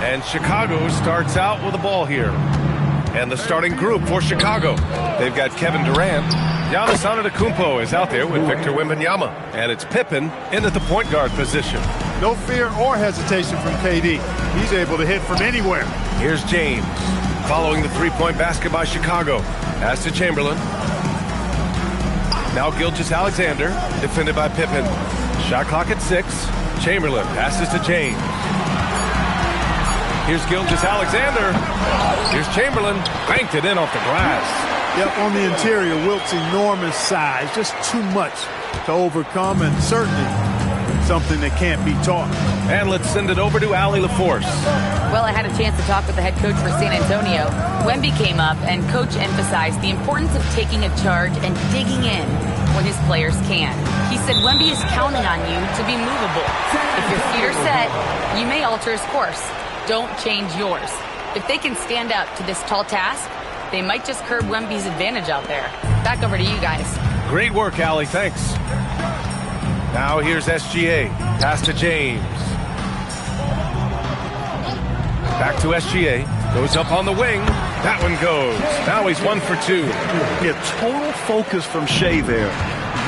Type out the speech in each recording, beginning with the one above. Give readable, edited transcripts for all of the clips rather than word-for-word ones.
And Chicago starts out with the ball here. And the starting group for Chicago. They've got Kevin Durant. Giannis Antetokounmpo is out there with Victor Wembanyama. And it's Pippen in at the point guard position. No fear or hesitation from KD. He's able to hit from anywhere. Here's James. Following the three-point basket by Chicago. Pass to Chamberlain. Now Gilgeous-Alexander, defended by Pippen. Shot clock at 6. Chamberlain passes to James. Here's Gilgeous-Alexander. Here's Chamberlain. Banked it in off the glass. Yep, on the interior, Wilt's enormous size. Just too much to overcome, and certainly something that can't be taught. And let's send it over to Allie LaForce. Well, I had a chance to talk with the head coach for San Antonio. Wemby came up, and coach emphasized the importance of taking a charge and digging in when his players can. He said Wemby is counting on you to be movable. If your feet are set, you may alter his course. Don't change yours. If they can stand up to this tall task, they might just curb Wemby's advantage out there. Back over to you guys. Great work, Allie. Thanks. Now here's SGA. Pass to James. Back to SGA. Goes up on the wing. That one goes. Now he's 1 for 2. Yeah, total focus from Shea there.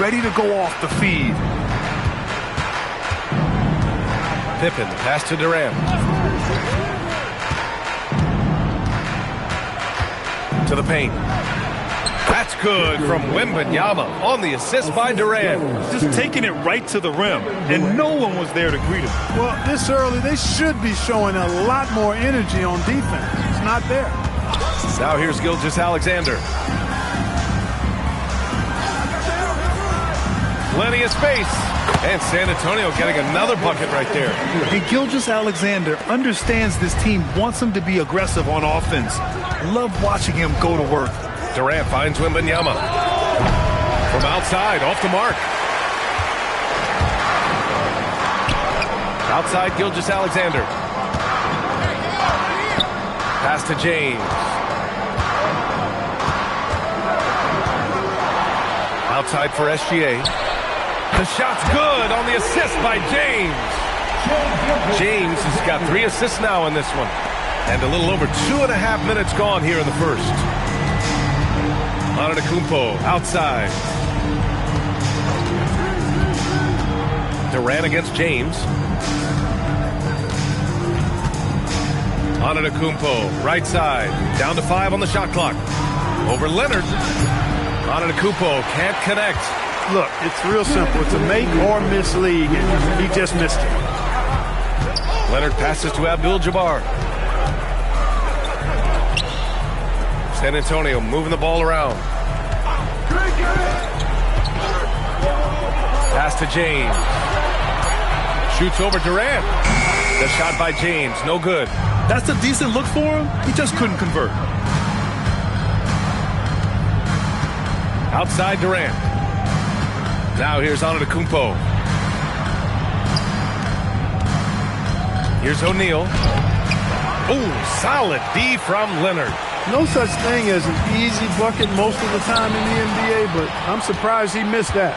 Ready to go off the feed. Pippen. Pass to Durant. To the paint. That's good from Wembanyama on the assist by Durant. Just taking it right to the rim, and no one was there to greet him. Well, this early, they should be showing a lot more energy on defense. It's not there. Now here's Gilgeous-Alexander. Plenty of space. And San Antonio getting another bucket right there. And Gilgeous-Alexander understands this team wants him to be aggressive on offense. Love watching him go to work. Durant finds Wembanyama. From outside, off the mark. Outside, Gilgeous-Alexander. Pass to James. Outside for SGA. The shot's good on the assist by James. James has got 3 assists now in this one. And a little over 2.5 minutes gone here in the first. Antetokounmpo outside. Durant against James. Antetokounmpo, right side. Down to 5 on the shot clock. Over Leonard. Antetokounmpo can't connect. Look, it's real simple. It's a make or miss league, and he just missed it. Leonard passes to Abdul-Jabbar. San Antonio moving the ball around. Pass to James. Shoots over Durant. The shot by James, no good. That's a decent look for him. He just couldn't convert. Outside Durant. Now here's Antetokounmpo. Here's O'Neal. Oh, solid D from Leonard. No such thing as an easy bucket most of the time in the NBA, but I'm surprised he missed that.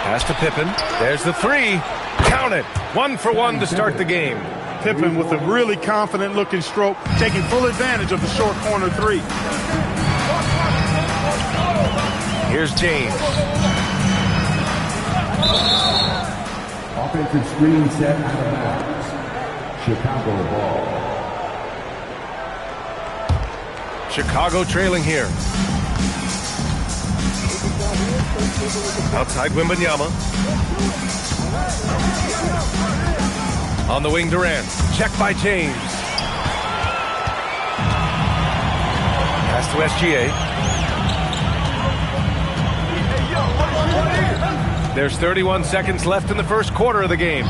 Pass to Pippen. There's the 3. Count it. 1 for 1 to start the game. Pippen with a really confident-looking stroke, taking full advantage of the short corner 3. Here's James. Offensive screen set out of bounds. Chicago ball. Chicago trailing here. Outside Wembanyama. On the wing, Durant. Check by James. Pass to SGA. There's 31 seconds left in the first quarter of the game.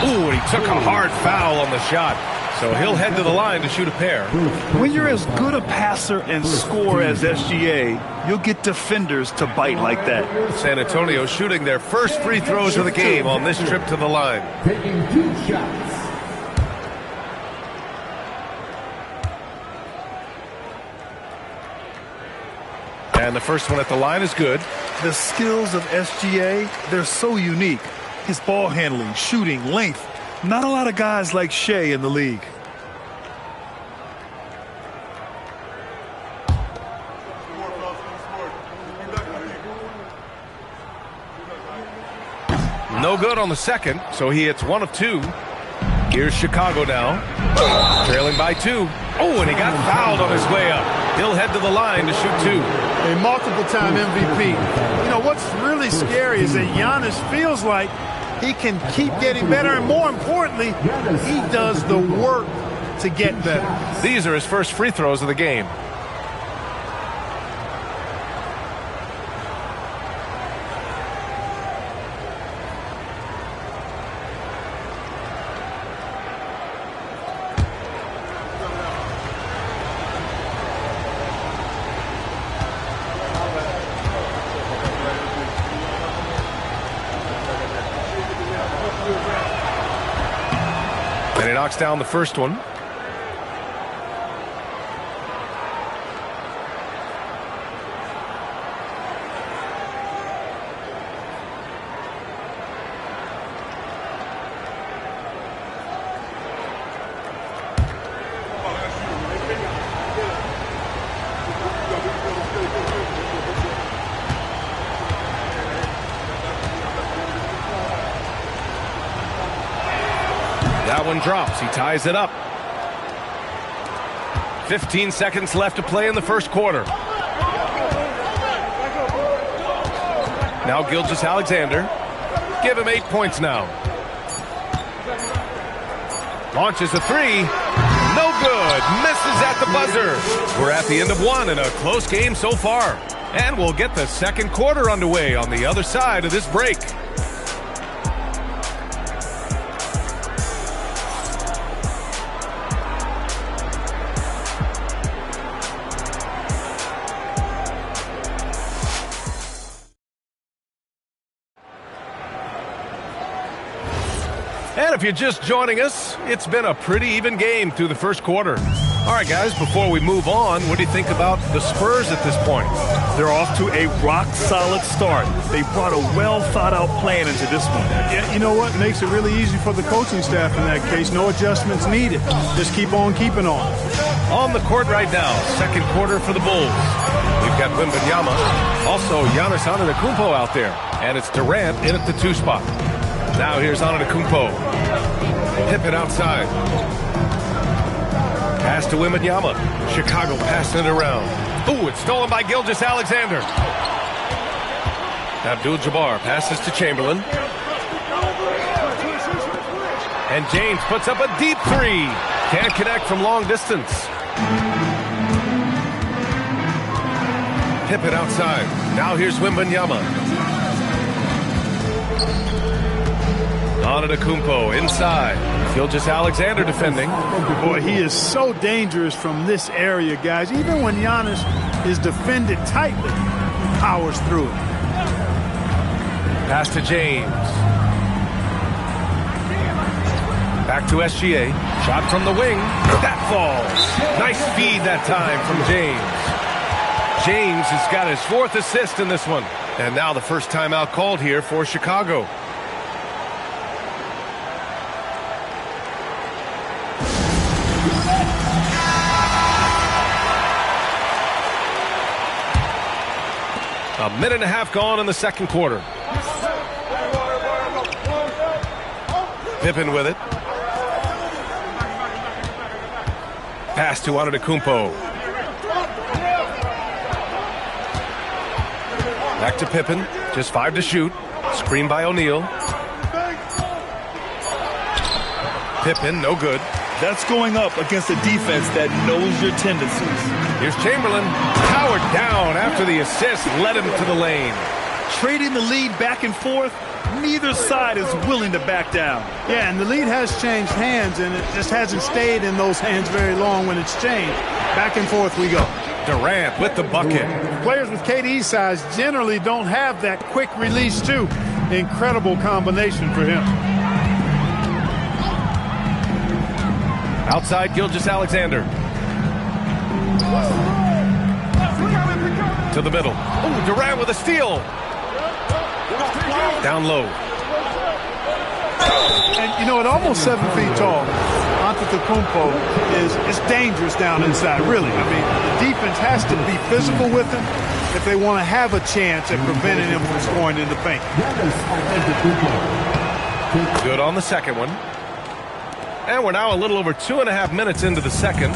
Ooh, he took a hard foul on the shot. So he'll head to the line to shoot a pair. When you're as good a passer and scorer as SGA, you'll get defenders to bite like that. San Antonio shooting their first free throws of the game on this trip to the line. Taking 2 shots. And the first one at the line is good. The skills of SGA, they're so unique. His ball handling, shooting, length. Not a lot of guys like Shea in the league. No good on the second, so he hits 1 of 2. Here's Chicago now, trailing by 2. Oh, and he got fouled on his way up. He'll head to the line to shoot 2. A multiple-time MVP. You know, what's really scary is that Giannis feels like he can keep getting better, and more importantly, he does the work to get better. These are his first free throws of the game. And he knocks down the first one. That one drops. He ties it up. 15 seconds left to play in the first quarter. Now Gilgeous-Alexander. Give him 8 points now. Launches a 3. No good. Misses at the buzzer. We're at the end of 1 in a close game so far. And we'll get the second quarter underway on the other side of this break. And if you're just joining us, it's been a pretty even game through the first quarter. All right, guys, before we move on, what do you think about the Spurs at this point? They're off to a rock-solid start. They brought a well-thought-out plan into this one. Yeah, you know what? Makes it really easy for the coaching staff in that case. No adjustments needed. Just keep on keeping on. On the court right now, second quarter for the Bulls. We've got Wembanyama, also Giannis Antetokounmpo out there. And it's Durant in at the 2 spot. Now here's Antetokounmpo. Pippen outside. Pass to Wembanyama. Chicago passing it around. Ooh, it's stolen by Gilgeous-Alexander. Abdul-Jabbar passes to Chamberlain. And James puts up a deep 3. Can't connect from long distance. Pippen outside. Now here's Wembanyama. Antetokounmpo inside. Gilgeous-Alexander defending. Boy, he is so dangerous from this area, guys. Even when Giannis is defended tightly, he powers through it. Pass to James. Back to SGA. Shot from the wing. That falls. Nice feed that time from James. James has got his 4th assist in this one. And now the first timeout called here for Chicago. A minute and a half gone in the second quarter. Pippen with it. Pass to Antetokounmpo. Back to Pippen. Just 5 to shoot. Screen by O'Neal. Pippen, no good. That's going up against a defense that knows your tendencies. Here's Chamberlain. Powered down after the assist led him to the lane. Trading the lead back and forth, neither side is willing to back down. Yeah, and the lead has changed hands, and it just hasn't stayed in those hands very long when it's changed. Back and forth we go. Durant with the bucket. Players with KD's size generally don't have that quick release, too. Incredible combination for him. Outside Gilgeous-Alexander. To the middle. Ooh, Durant with a steal. Down low. And, you know, at almost 7 feet tall, Antetokounmpo is dangerous down inside, really. I mean, the defense has to be physical with him if they want to have a chance at preventing him from scoring in the paint. Good on the second one. And we're now a little over 2.5 minutes into the second.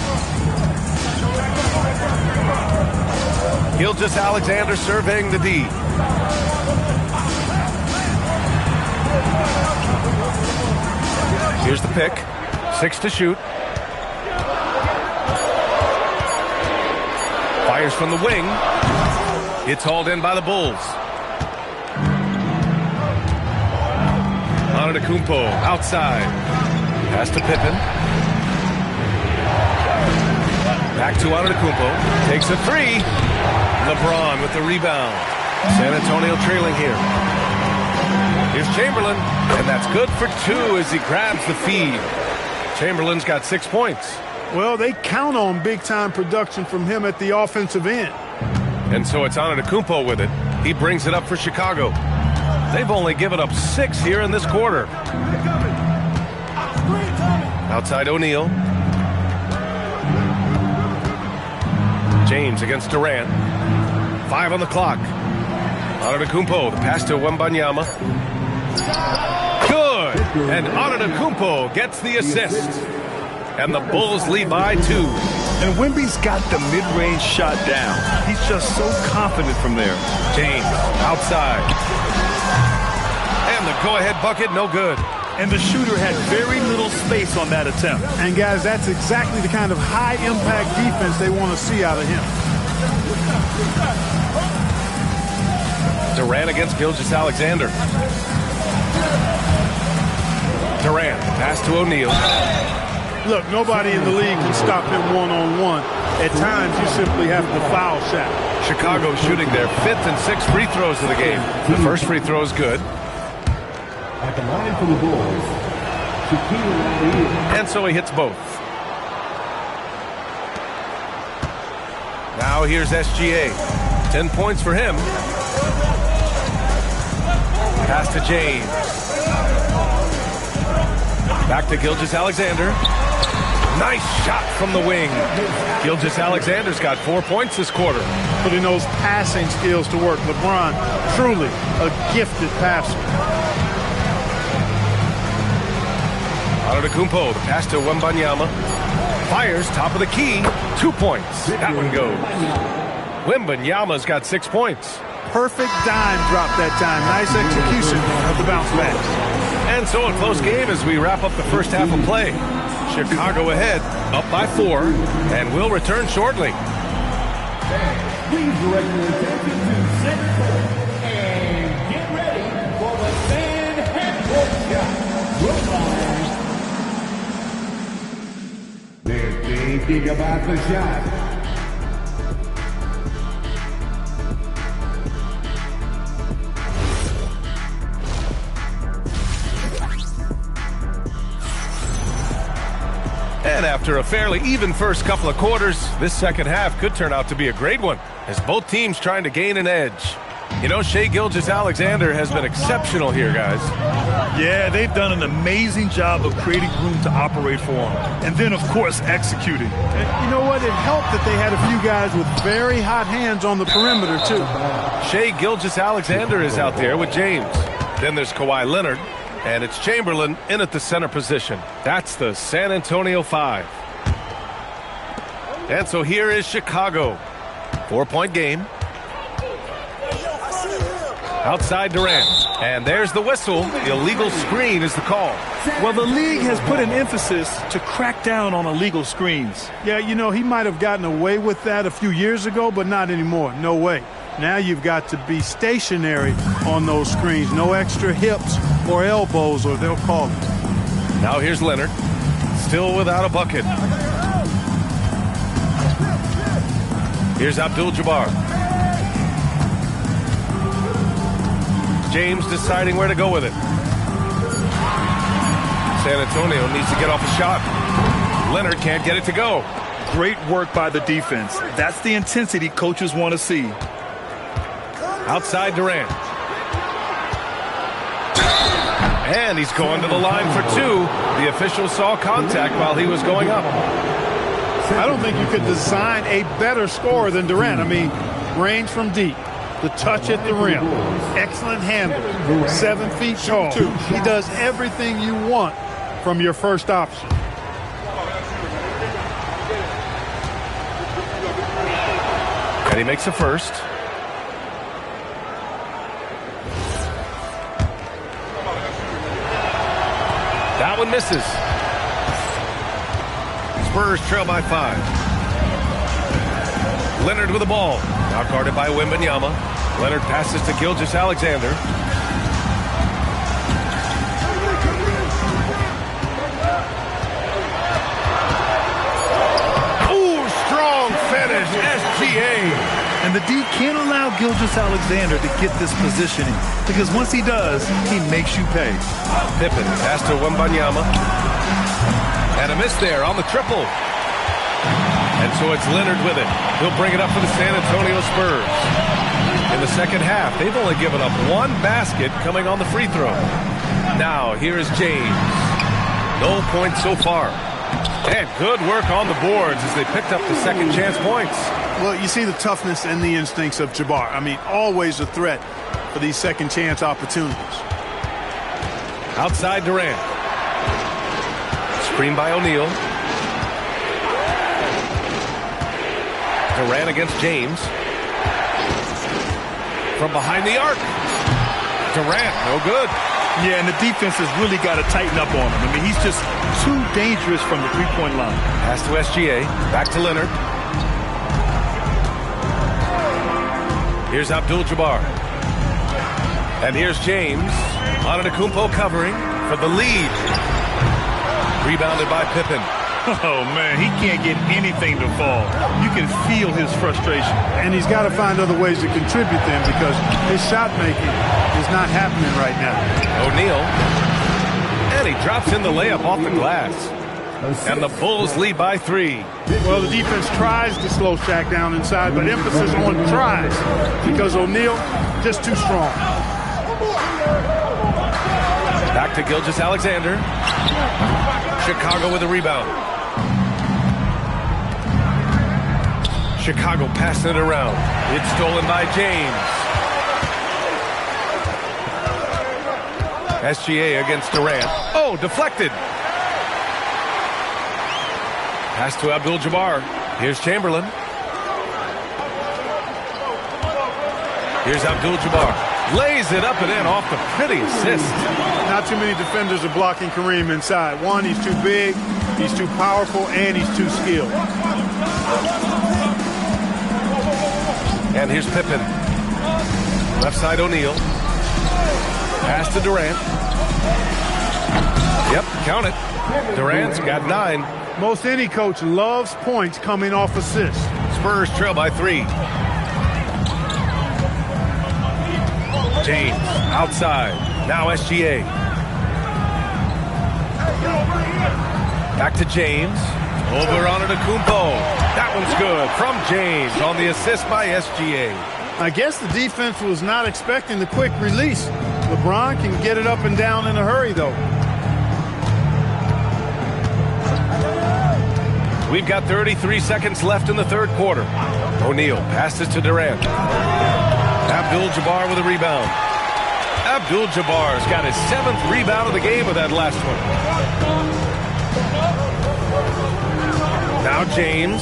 Gilgeous-Alexander surveying the D. Here's the pick. 6 to shoot. Fires from the wing. It's hauled in by the Bulls. Antetokounmpo outside. Pass to Pippen. Back to Antetokounmpo. Takes a 3. LeBron with the rebound. San Antonio trailing here. Here's Chamberlain, and that's good for 2 as he grabs the feed. Chamberlain's got 6 points. Well, they count on big-time production from him at the offensive end. And so it's Antetokounmpo with it. He brings it up for Chicago. They've only given up 6 here in this quarter. Outside O'Neal. James against Durant. 5 on the clock. Antetokounmpo, the pass to Wembanyama. Good! And Antetokounmpo gets the assist. And the Bulls lead by 2. And Wemby's got the mid-range shot down. He's just so confident from there. James outside. And the go-ahead bucket, no good. And the shooter had very little space on that attempt. And, guys, that's exactly the kind of high-impact defense they want to see out of him. Durant against Gilgeous-Alexander. Durant, pass to O'Neal. Look, nobody in the league can stop him one-on-one. At times, you simply have to foul shot. Chicago shooting their 5th and 6th free throws of the game. The first free throw is good. At the line for the Bulls, Shaquille O'Neal. And so he hits both. Now here's SGA. 10 points for him. Pass to James. Back to Gilgeous-Alexander. Nice shot from the wing. Gilgeous-Alexander's got 4 points this quarter. Putting those passing skills to work. LeBron, truly a gifted passer. Antetokounmpo, the pass to Wembanyama. Fires, top of the key. 2 points. That one goes. Wembanyama's got 6 points. Perfect dime drop that time. Nice execution of the bounce back. And so a close game as we wrap up the first half of play. Chicago ahead, up by 4, and we'll return shortly. Please direct your attention to center court and get ready for the fan half-court shot. They're thinking about the shot. And after a fairly even first couple of quarters, this second half could turn out to be a great one, as both teams trying to gain an edge. You know, Shai Gilgeous-Alexander has been exceptional here, guys. Yeah, they've done an amazing job of creating room to operate for him. And then, of course, executing. And you know what? It helped that they had a few guys with very hot hands on the perimeter, too. Shai Gilgeous-Alexander is out there with James. Then there's Kawhi Leonard. And it's Chamberlain in at the center position. That's the San Antonio 5. And so here is Chicago. 4-point game. Outside Durant. And there's the whistle. Illegal screen is the call. Well, the league has put an emphasis to crack down on illegal screens. Yeah, you know, he might have gotten away with that a few years ago, but not anymore. No way. Now you've got to be stationary on those screens. No extra hips or elbows, or they'll call it. Now here's Leonard. Still without a bucket. Here's Abdul-Jabbar. James deciding where to go with it. San Antonio needs to get off a shot. Leonard can't get it to go. Great work by the defense. That's the intensity coaches want to see. Outside Durant. And he's going to the line for two. The official saw contact while he was going up. I don't think you could design a better scorer than Durant. I mean, range from deep, the touch at the rim, excellent handle, 7 feet tall. He does everything you want from your first option. And he makes a first. That one misses. Spurs trail by 5. Leonard with the ball. Now guarded by Wembanyama. Leonard passes to Gilgeous-Alexander. Ooh, strong finish. SGA. And the D can't allow Gilgeous-Alexander to get this positioning, because once he does, he makes you pay. Pippen pass to Wembanyama. And a miss there on the triple. And so it's Leonard with it. He'll bring it up for the San Antonio Spurs. In the second half, they've only given up one basket coming on the free throw. Now, here is James. No points so far. And good work on the boards as they picked up the second chance points. Well, you see the toughness and the instincts of Jabbar. I mean, always a threat for these second chance opportunities. Outside Durant. Screen by O'Neal. Durant against James. From behind the arc. Durant, no good. Yeah, and the defense has really got to tighten up on him. I mean, he's just too dangerous from the three-point line. Pass to SGA. Back to Leonard. Here's Abdul-Jabbar. And here's James. Antetokounmpo covering for the lead. Rebounded by Pippen. Oh, man, he can't get anything to fall. You can feel his frustration. And he's got to find other ways to contribute then, because his shot making is not happening right now. O'Neal. And he drops in the layup off the glass. And the Bulls lead by 3. Well, the defense tries to slow Shaq down inside, but emphasis on tries, because O'Neal just too strong. Back to Gilgeous-Alexander. Chicago with a rebound. Chicago passing it around. It's stolen by James. SGA against Durant. Oh, deflected. Pass to Abdul-Jabbar. Here's Chamberlain. Here's Abdul-Jabbar. Lays it up and in off the pretty assist. Not too many defenders are blocking Kareem inside. One, he's too big, he's too powerful, and he's too skilled. And here's Pippen. Left side O'Neal. Pass to Durant. Yep, count it. Durant's got 9. Most any coach loves points coming off assists. Spurs trail by 3. James outside. Now SGA. Back to James. Over on Antetokounmpo. That one's good from James on the assist by SGA. I guess the defense was not expecting the quick release. LeBron can get it up and down in a hurry, though. We've got 33 seconds left in the third quarter. O'Neal passes to Durant. Abdul-Jabbar with a rebound. Abdul-Jabbar's got his 7th rebound of the game with that last one. Now James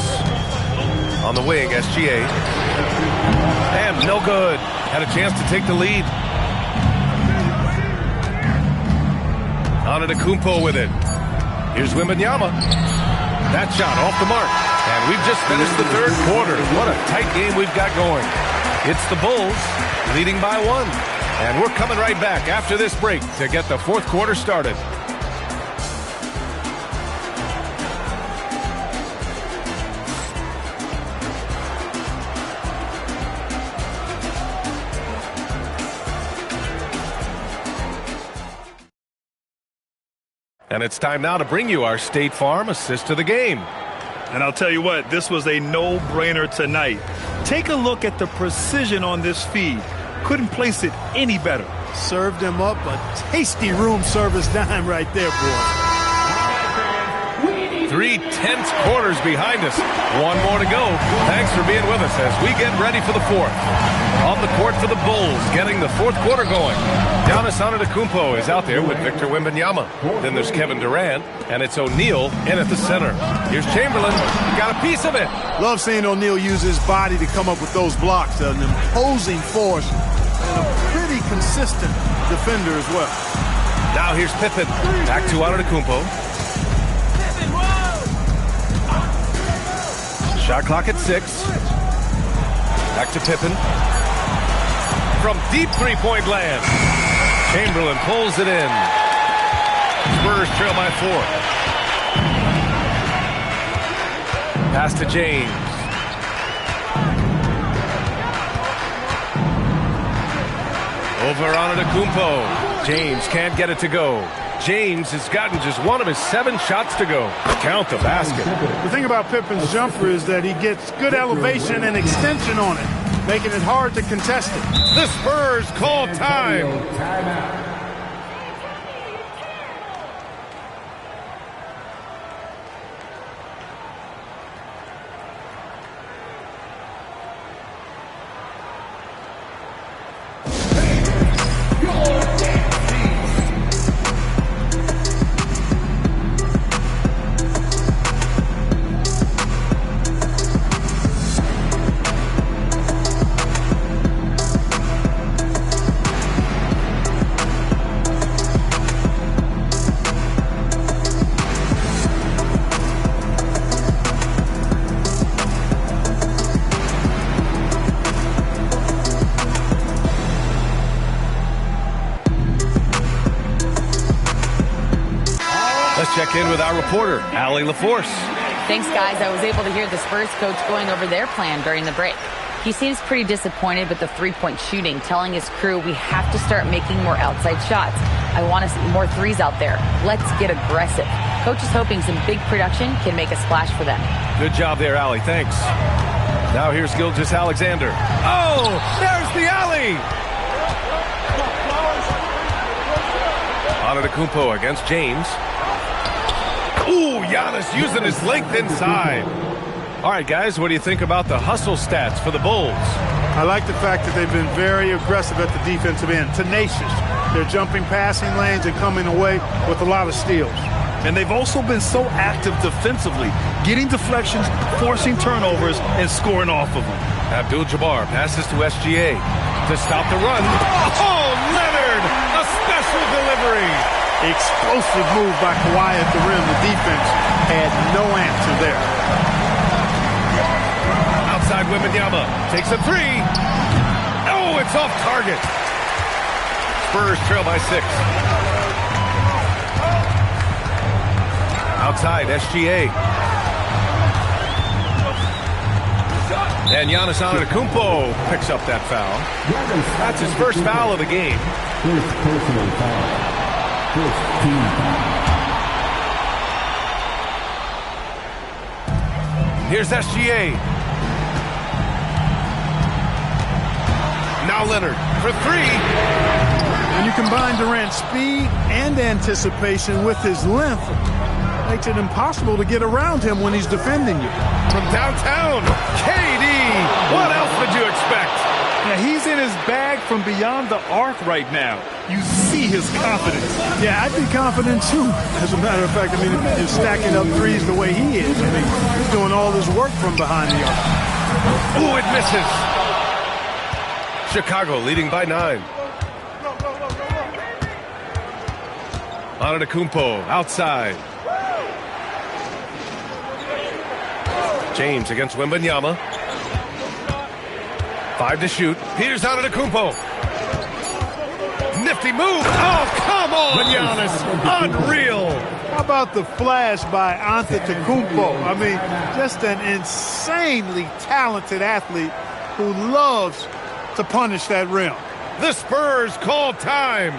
on the wing, SGA. And no good. Had a chance to take the lead. Antetokounmpo with it. Here's Wembanyama. That shot off the mark. And we've just finished the third quarter. What a tight game we've got going. It's the Bulls leading by 1. And we're coming right back after this break to get the fourth quarter started. And it's time now to bring you our State Farm assist of the game. And I'll tell you what, this was a no-brainer tonight. Take a look at the precision on this feed. Couldn't place it any better. Served him up a tasty room service dime right there, boy. 3 tense quarters behind us. One more to go. Thanks for being with us as we get ready for the fourth. On the court for the Bulls, getting the fourth quarter going. Giannis Antetokounmpo is out there with Victor Wembanyama. Then there's Kevin Durant, and it's O'Neal in at the center. Here's Chamberlain. Got a piece of it. Love seeing O'Neal use his body to come up with those blocks. An imposing force and a pretty consistent defender as well. Now here's Pippen. Back to Antetokounmpo. Shot clock at 6. Back to Pippen. From deep three-point land. Chamberlain pulls it in. Spurs trail by 4. Pass to James. Over Antetokounmpo. James can't get it to go. James has gotten just one of his 7 shots to go. Count the basket. The thing about Pippen's jumper is that he gets good elevation and extension on it, making it hard to contest it. The Spurs call time. Timeout. Check in with our reporter, Allie LaForce. Thanks, guys. I was able to hear the Spurs coach going over their plan during the break. He seems pretty disappointed with the three-point shooting, telling his crew we have to start making more outside shots. I want to see more threes out there. Let's get aggressive. Coach is hoping some big production can make a splash for them. Good job there, Allie. Thanks. Now here's Gilgeous-Alexander. Oh, there's the alley! Antetokounmpo against James. Ooh, Giannis using his length inside. All right, guys, what do you think about the hustle stats for the Bulls? I like the fact that they've been very aggressive at the defensive end, tenacious. They're jumping passing lanes and coming away with a lot of steals. And they've also been so active defensively, getting deflections, forcing turnovers, and scoring off of them. Abdul-Jabbar passes to SGA to stop the run. Oh, Leonard! A special delivery! Explosive move by Kawhi at the rim. The defense had no answer there. Outside Wembanyama takes a 3. Oh, it's off target. Spurs trail by 6. Outside SGA. And Giannis Antetokounmpo picks up that foul. That's his first foul of the game. First personal foul. First team foul. Here's SGA. Now Leonard for 3. When you combine Durant's speed and anticipation with his length, it makes it impossible to get around him when he's defending you. From downtown, KD. What else would you expect? Yeah, he's in his bag from beyond the arc right now. You see his confidence. Yeah, I'd be confident too. As a matter of fact, I mean, if you're stacking up threes the way he is, I mean, he's doing all his work from behind the arc. Ooh, it misses. Chicago leading by 9. Antetokounmpo outside. James against Wembanyama. 5 to shoot. Here's Antetokounmpo. Nifty move. Oh, come on, Giannis. Unreal. How about the flash by Antetokounmpo? I mean, just an insanely talented athlete who loves to punish that rim. The Spurs call time.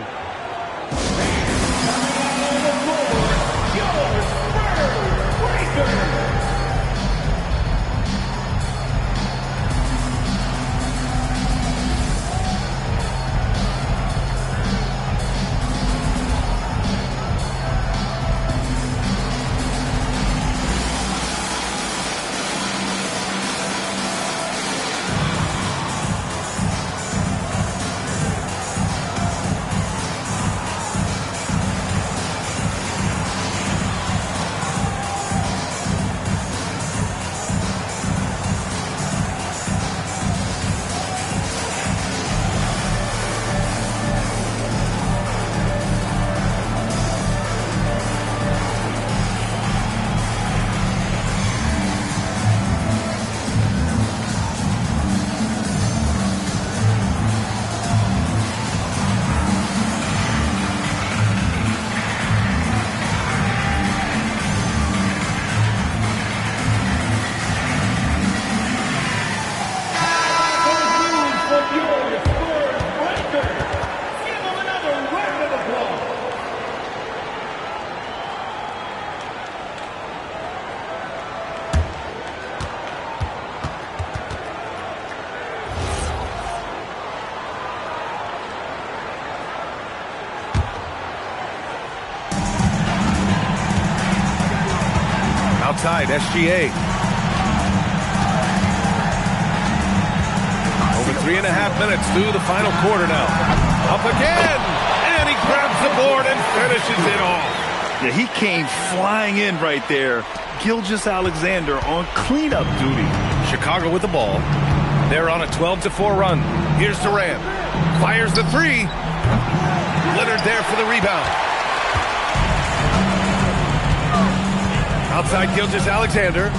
outside SGA. Over 3.5 minutes through the final quarter now. Up again, and he grabs the board and finishes it off. Yeah, he came flying in right there. Gilgeous-Alexander on cleanup duty. Chicago with the ball. They're on a 12-4 run. Here's Durant. Fires the three. Leonard there for the rebound. Outside Gilgeous-Alexander.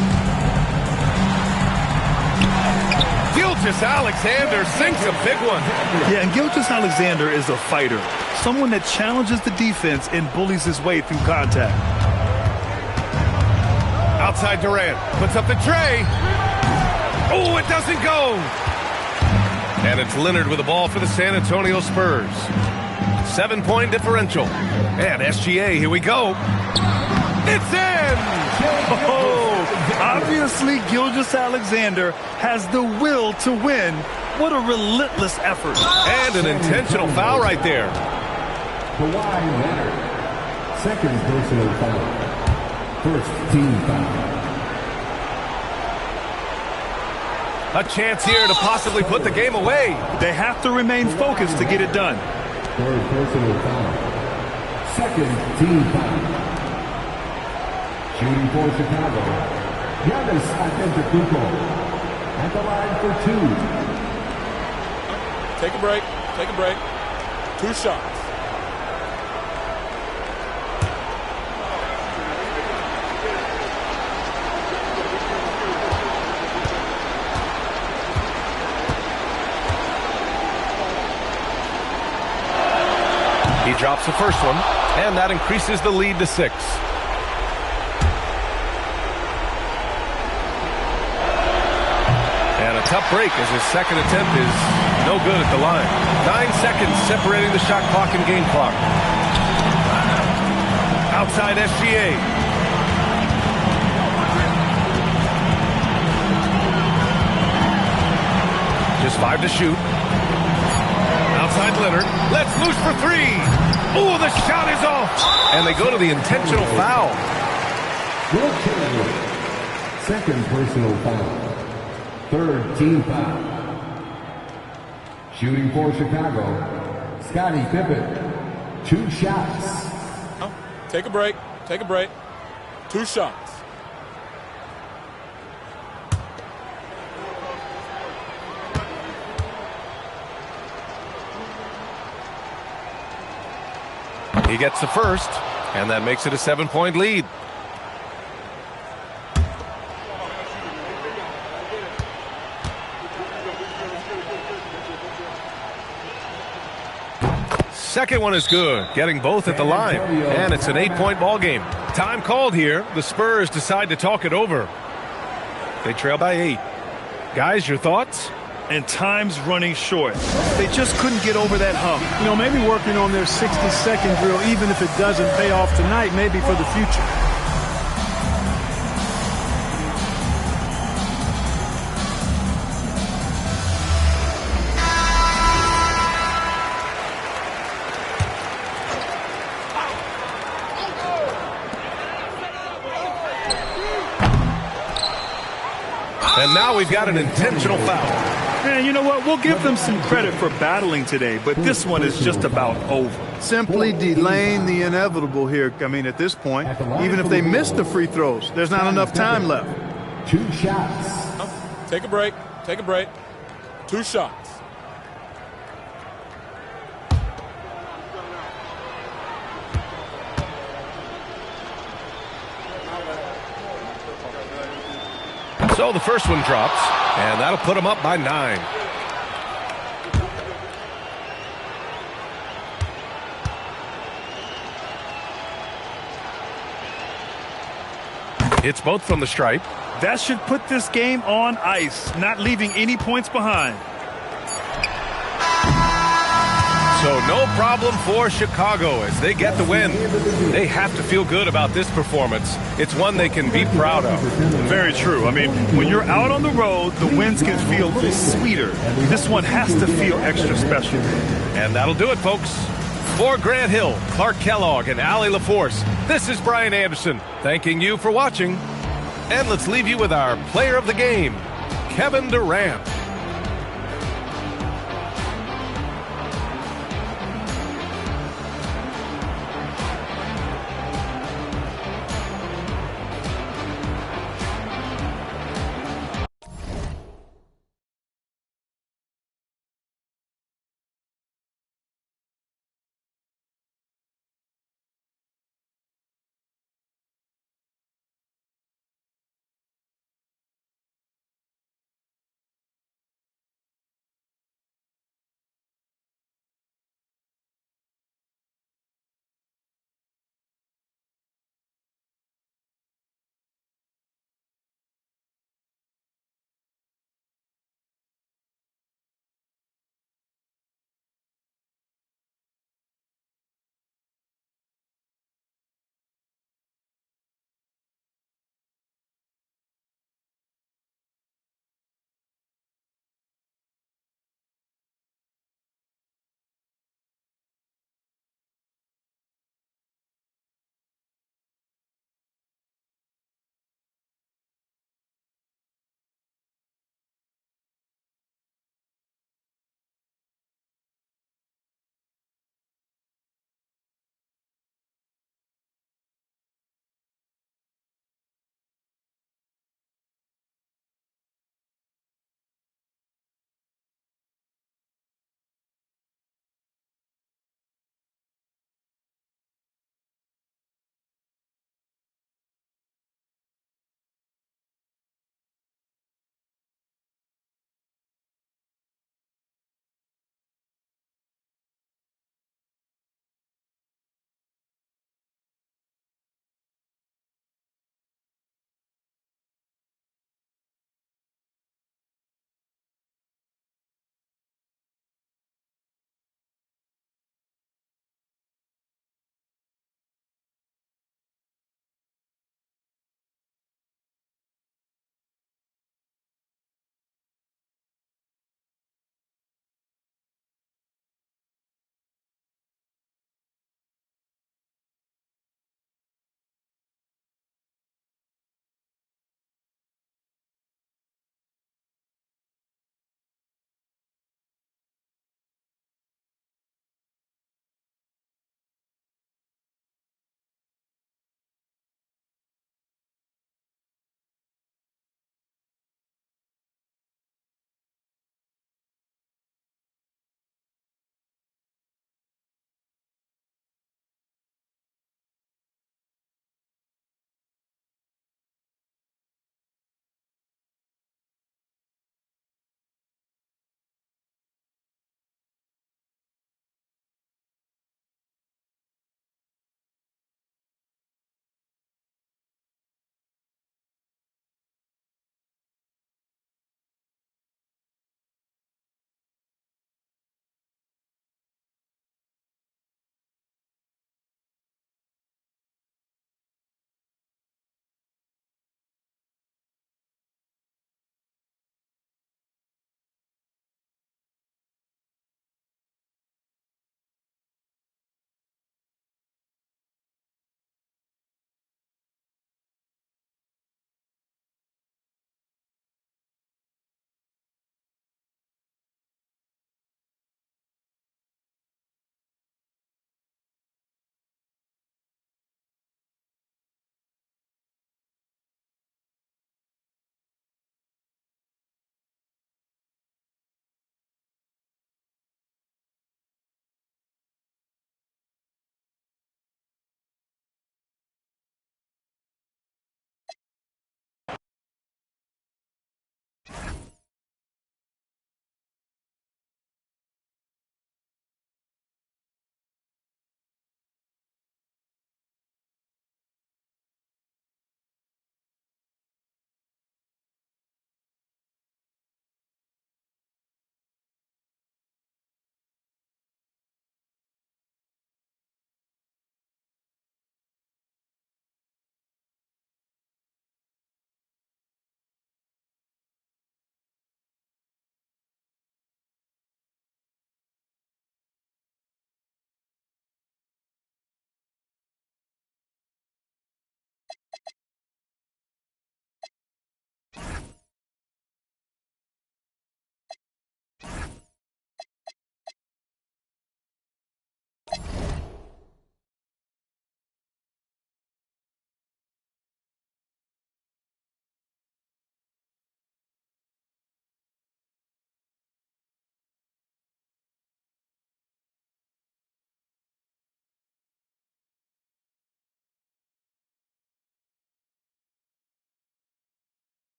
Gilgeous-Alexander sinks a big one. Yeah, and Gilgeous-Alexander is a fighter. Someone that challenges the defense and bullies his way through contact. Outside Durant. Puts up the tray. Oh, it doesn't go. And it's Leonard with the ball for the San Antonio Spurs. 7-point differential. And SGA, here we go. It's in! Oh, obviously Gilgeous-Alexander has the will to win. What a relentless effort. And an intentional foul right there. Kawhi Leonard. Second personal foul. First team foul. A chance here to possibly put the game away. They have to remain focused to get it done. Third personal foul. Second team foul. Shooting for Chicago. Giannis Antetokounmpo at the line for two. Take a break. Take a break. 2 shots. He drops the first one, and that increases the lead to 6. And a tough break as his second attempt is no good at the line. 9 seconds separating the shot clock and game clock. Outside SGA. Just 5 to shoot. Outside Leonard. Let's loose for 3. Oh, the shot is off. And they go to the intentional foul. Will Chamberlain. Second personal foul. Third team foul. Shooting for Chicago. Scottie Pippen. 2 shots. Take a break. Take a break. 2 shots. He gets the first, and that makes it a 7-point lead. Second one is good, getting both at the line, and it's an 8-point ball game. Time called here. The Spurs decide to talk it over. They trail by 8. Guys, your thoughts? And time's running short. They just couldn't get over that hump. You know, maybe working on their 60-second drill, even if it doesn't pay off tonight, maybe for the future. And now we've got an intentional foul. And you know what? We'll give them some credit for battling today, but this one is just about over. Simply delaying the inevitable here. I mean, at this point, even if they miss the free throws, there's not enough time left. 2 shots. Take a break. Take a break. 2 shots. So the first one drops, and that'll put them up by 9. It's both from the stripe. That should put this game on ice, not leaving any points behind. So no problem for Chicago as they get the win. They have to feel good about this performance. It's one they can be proud of. Very true. I mean, when you're out on the road, the wins can feel a little sweeter. This one has to feel extra special. And that'll do it, folks. For Grant Hill, Clark Kellogg, and Allie LaForce, this is Brian Anderson, thanking you for watching. And let's leave you with our player of the game, Kevin Durant.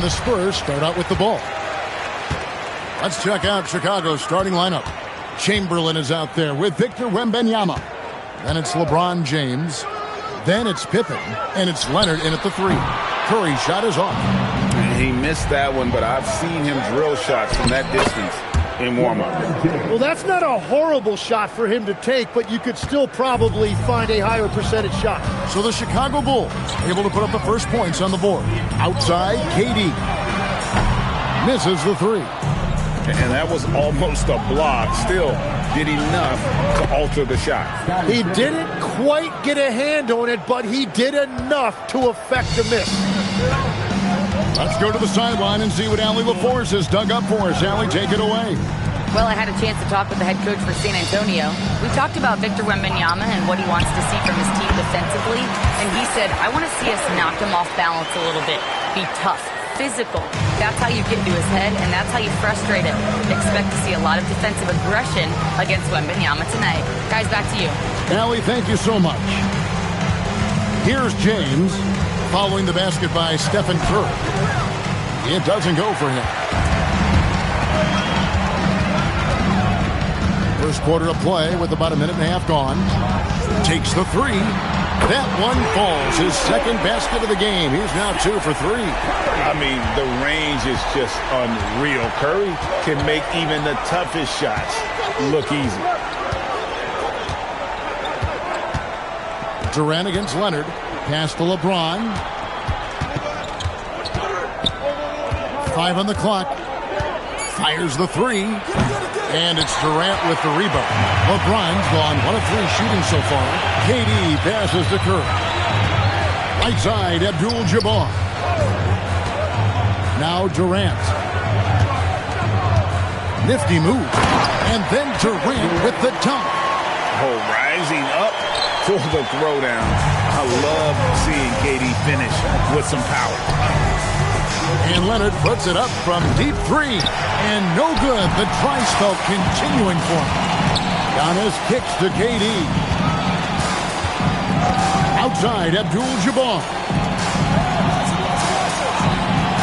the Spurs start out with the ball. Let's check out Chicago's starting lineup. Chamberlain is out there with Victor Wembanyama. Then it's LeBron James. Then it's Pippen. And it's Leonard in at the 3. Curry's shot is off. He missed that one, but I've seen him drill shots from that distance in warm-up. Well, that's not a horrible shot for him to take, but you could still probably find a higher percentage shot. So the Chicago Bulls able to put up the first points on the board. Outside, KD misses the 3. And that was almost a block. Still did enough to alter the shot. He didn't quite get a hand on it, but he did enough to affect the miss. Let's go to the sideline and see what Allie LaForce has dug up for us. Allie, take it away. Well, I had a chance to talk with the head coach for San Antonio. We talked about Victor Wembanyama and what he wants to see from his team defensively. And he said, I want to see us knock him off balance a little bit. Be tough, physical. That's how you get into his head, and that's how you frustrate him. Expect to see a lot of defensive aggression against Wembanyama tonight. Guys, back to you. Allie, thank you so much. Here's James following the basket by Stephen Curry. It doesn't go for him. First quarter of play with about a minute and a half gone. Takes the 3. That one falls. His second basket of the game. He's now 2 for 3. I mean, the range is just unreal. Curry can make even the toughest shots look easy. Durant against Leonard. Pass to LeBron. 5 on the clock. Fires the 3. And it's Durant with the rebound. LeBron's gone 1 of 3 shooting so far. KD passes to Curry. Right side, Abdul-Jabbar. Now Durant. Nifty move. And then Durant with the dunk. Oh, rising up for the throwdown. I love seeing KD finish with some power. And Leonard puts it up from deep 3. And no good. The dry spell continuing for him. Giannis kicks to KD. Outside, Abdul-Jabbar.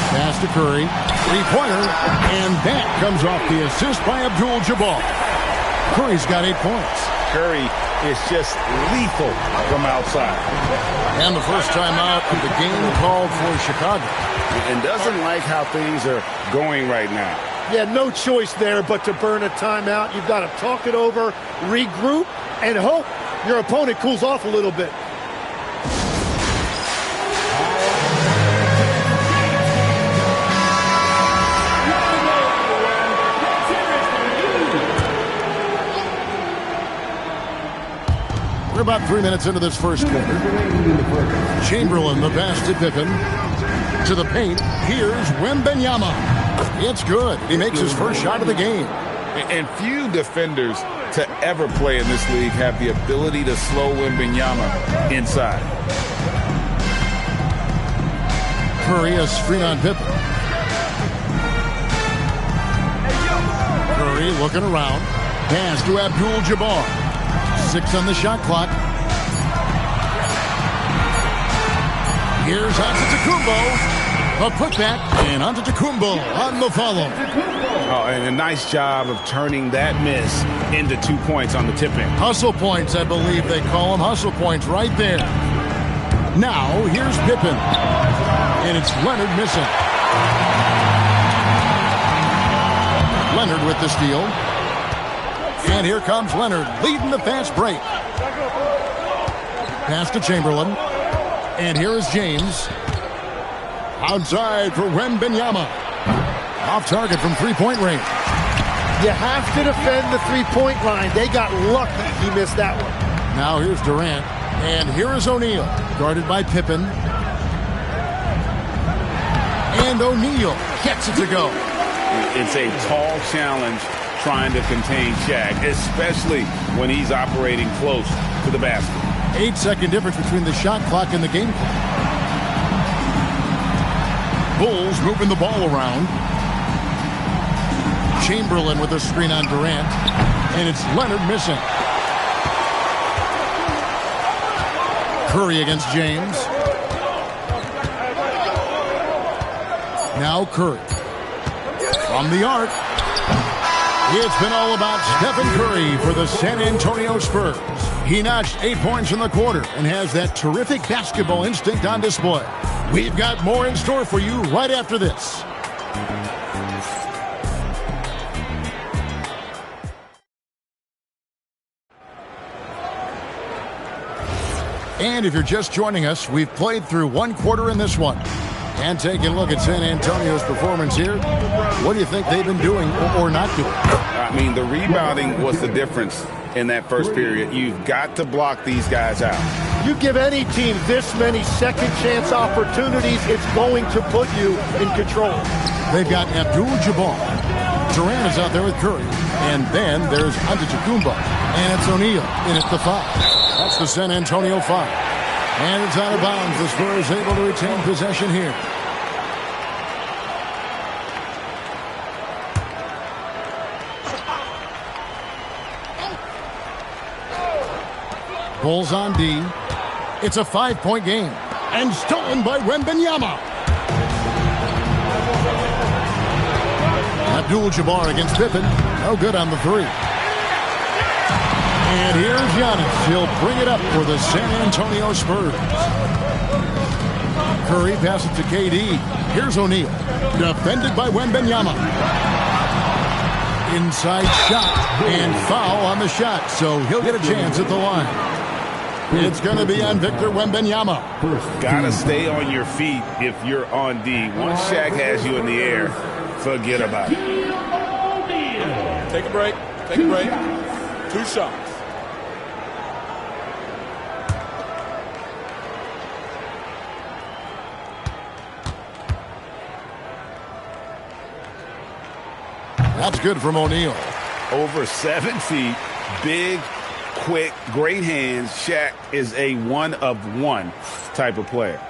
Pass to Curry. 3-pointer. And that comes off the assist by Abdul-Jabbar. Curry's got 8 points. Curry is just lethal from outside. And the first time out of the game called for Chicago. And doesn't like how things are going right now. Yeah, no choice there but to burn a timeout. You've got to talk it over, regroup, and hope your opponent cools off a little bit. We're about 3 minutes into this first quarter. Chamberlain, the pass to Pippen. To the paint, here's Wembanyama. It's good. He makes his first shot of the game. And few defenders to ever play in this league have the ability to slow Wembanyama inside. Curry, a screen on Pippen. Curry looking around. Pass to Abdul-Jabbar. 6 on the shot clock. Here's Antetokounmpo. A putback, and Antetokounmpo on the follow. Oh, and a nice job of turning that miss into 2 points on the tip-in. Hustle points, I believe they call them. Hustle points right there. Now, here's Pippen. And it's Leonard missing. Leonard with the steal. And here comes Leonard, leading the fast break. Pass to Chamberlain. And here is James. Outside for Wembanyama. Off target from three-point range. You have to defend the three-point line. They got lucky he missed that one. Now here's Durant. And here is O'Neal, guarded by Pippen. And O'Neal gets it to go. It's a tall challenge trying to contain Shaq, especially when he's operating close to the basket. 8-second difference between the shot clock and the game clock. Bulls moving the ball around. Chamberlain with a screen on Durant. And it's Leonard missing. Curry against James. Now Curry. From the arc. It's been all about Stephen Curry for the San Antonio Spurs. He notched 8 points in the quarter and has that terrific basketball instinct on display. We've got more in store for you right after this. And if you're just joining us, we've played through one quarter in this one. And taking a look at San Antonio's performance here, what do you think they've been doing or not doing? I mean, the rebounding was the difference in that first period. You've got to block these guys out. You give any team this many second chance opportunities, it's going to put you in control. They've got Abdul-Jabbar. Durant is out there with Curry. And then there's Antetokounmpo. And it's O'Neal in at the 5. That's the San Antonio 5. And it's out of bounds. The Spurs able to retain possession here. Bulls on D. It's a 5-point game. And stolen by Wembanyama. Abdul-Jabbar against Pippen. No good on the 3. And here's Giannis. He'll bring it up for the San Antonio Spurs. Curry passes to KD. Here's O'Neal. Defended by Wembanyama. Inside shot. And foul on the shot. So he'll get a chance at the line. It's going to be on Victor Wembanyama. Got to stay on your feet if you're on D. Once Shaq has you in the air, forget about it. Take a break. Take a break. 2 shots. That's good from O'Neal. Over 7 feet, big, quick, great hands. Shaq is a one-of-one type of player.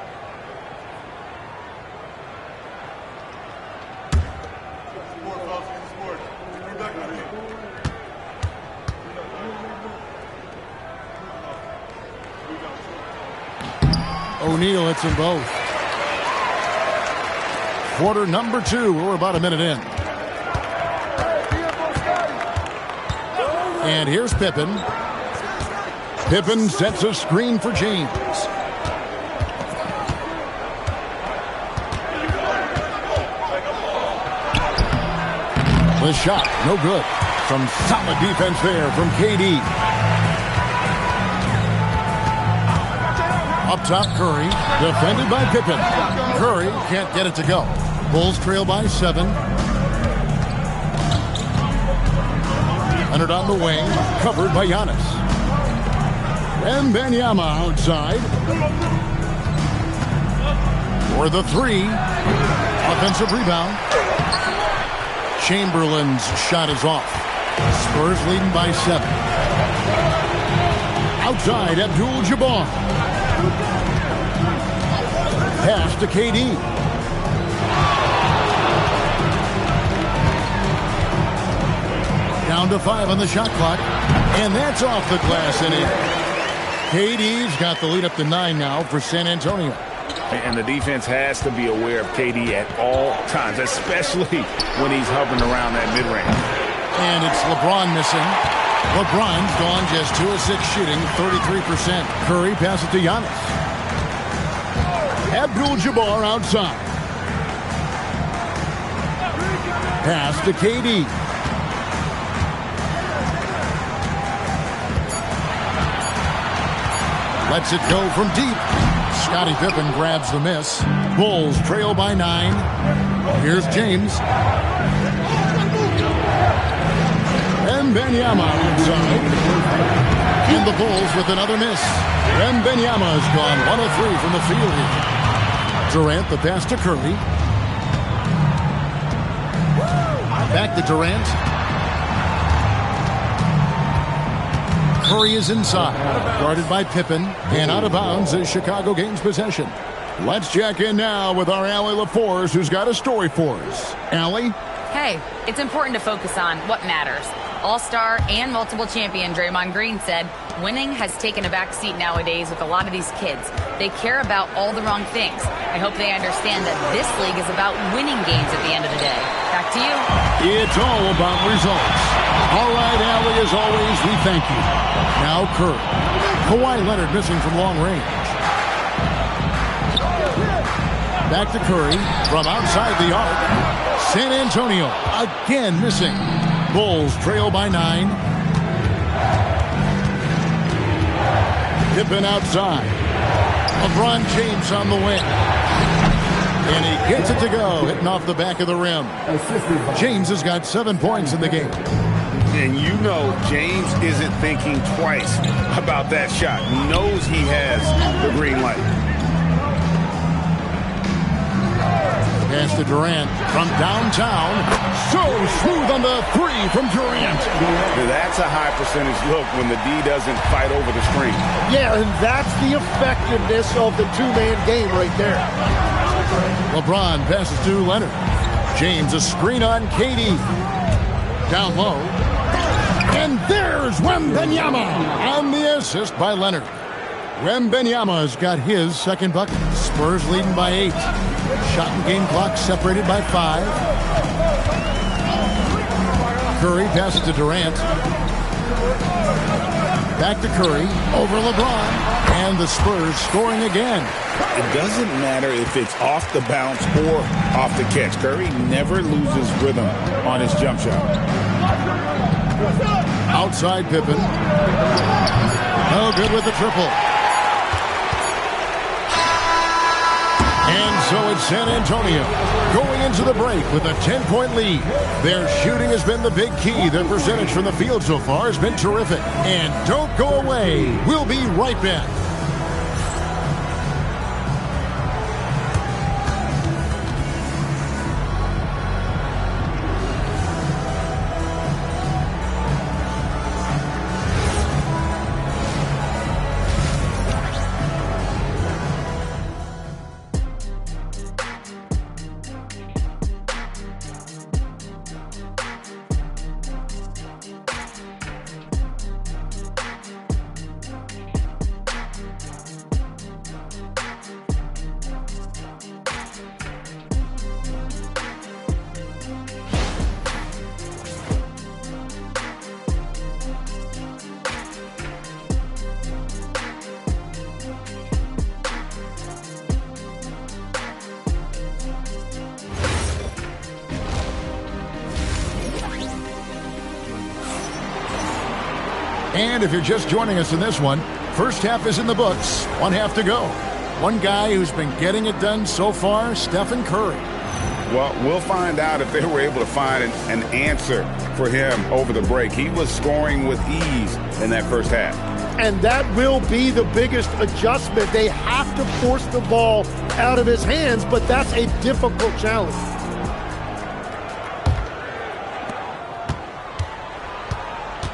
O'Neal hits them both. Quarter number 2. We're about a minute in. And here's Pippen. Pippen sets a screen for James. The shot, no good. Some solid defense there from KD. Up top, Curry. Defended by Pippen. Curry can't get it to go. Bulls trail by 7. Leonard on the wing, covered by Giannis. Wembanyama outside. For the 3. Offensive rebound. Chamberlain's shot is off. Spurs leading by 7. Outside, Abdul-Jabbar. Pass to KD. Down to 5 on the shot clock. And that's off the glass and in. KD's got the lead up to 9 now for San Antonio. And the defense has to be aware of KD at all times, especially when he's hovering around that mid-range. And it's LeBron missing. LeBron's gone just 2 of 6 shooting, 33%. Curry passes to Giannis. Abdul-Jabbar outside. Pass to KD. Lets it go from deep. Scottie Pippen grabs the miss. Bulls trail by 9. Here's James. Wembanyama inside. And the Bulls with another miss. Wembanyama has gone 1 of 3 from the field here. Durant the pass to Curry. Back to Durant. Curry is inside, guarded by Pippen, and out of bounds as Chicago gains possession. Let's check in now with our Allie LaForce, who's got a story for us. Allie? Hey, it's important to focus on what matters. All-star and multiple champion Draymond Green said, winning has taken a back seat nowadays with a lot of these kids. They care about all the wrong things. I hope they understand that this league is about winning games at the end of the day. Back to you. It's all about results. All right, Allie, as always, we thank you. Now Curry. Kawhi Leonard missing from long range. Back to Curry from outside the arc. San Antonio again missing. Bulls trail by 9. Pippen outside. LeBron James on the wing. And he gets it to go, hitting off the back of the rim. James has got 7 points in the game. And you know James isn't thinking twice about that shot. He knows he has the green light. Pass to Durant from downtown. So smooth on the 3 from Durant. That's a high percentage look when the D doesn't fight over the screen. Yeah, and that's the effectiveness of the two-man game right there. LeBron passes to Leonard. James a screen on KD. Down low. And there's Wembanyama on the assist by Leonard. Wembanyama's got his second bucket. Spurs leading by 8. Shot and game clock separated by 5. Curry passes to Durant. Back to Curry. Over LeBron. And the Spurs scoring again. It doesn't matter if it's off the bounce or off the catch. Curry never loses rhythm on his jump shot. Outside Pippen. No good with the triple. And so it's San Antonio going into the break with a 10-point lead. Their shooting has been the big key. Their percentage from the field so far has been terrific. And don't go away. We'll be right back. And if you're just joining us in this one, first half is in the books. 1 half to go. One guy who's been getting it done so far, Stephen Curry. Well, we'll find out if they were able to find an answer for him over the break. He was scoring with ease in that first half. And that will be the biggest adjustment. They have to force the ball out of his hands, but that's a difficult challenge.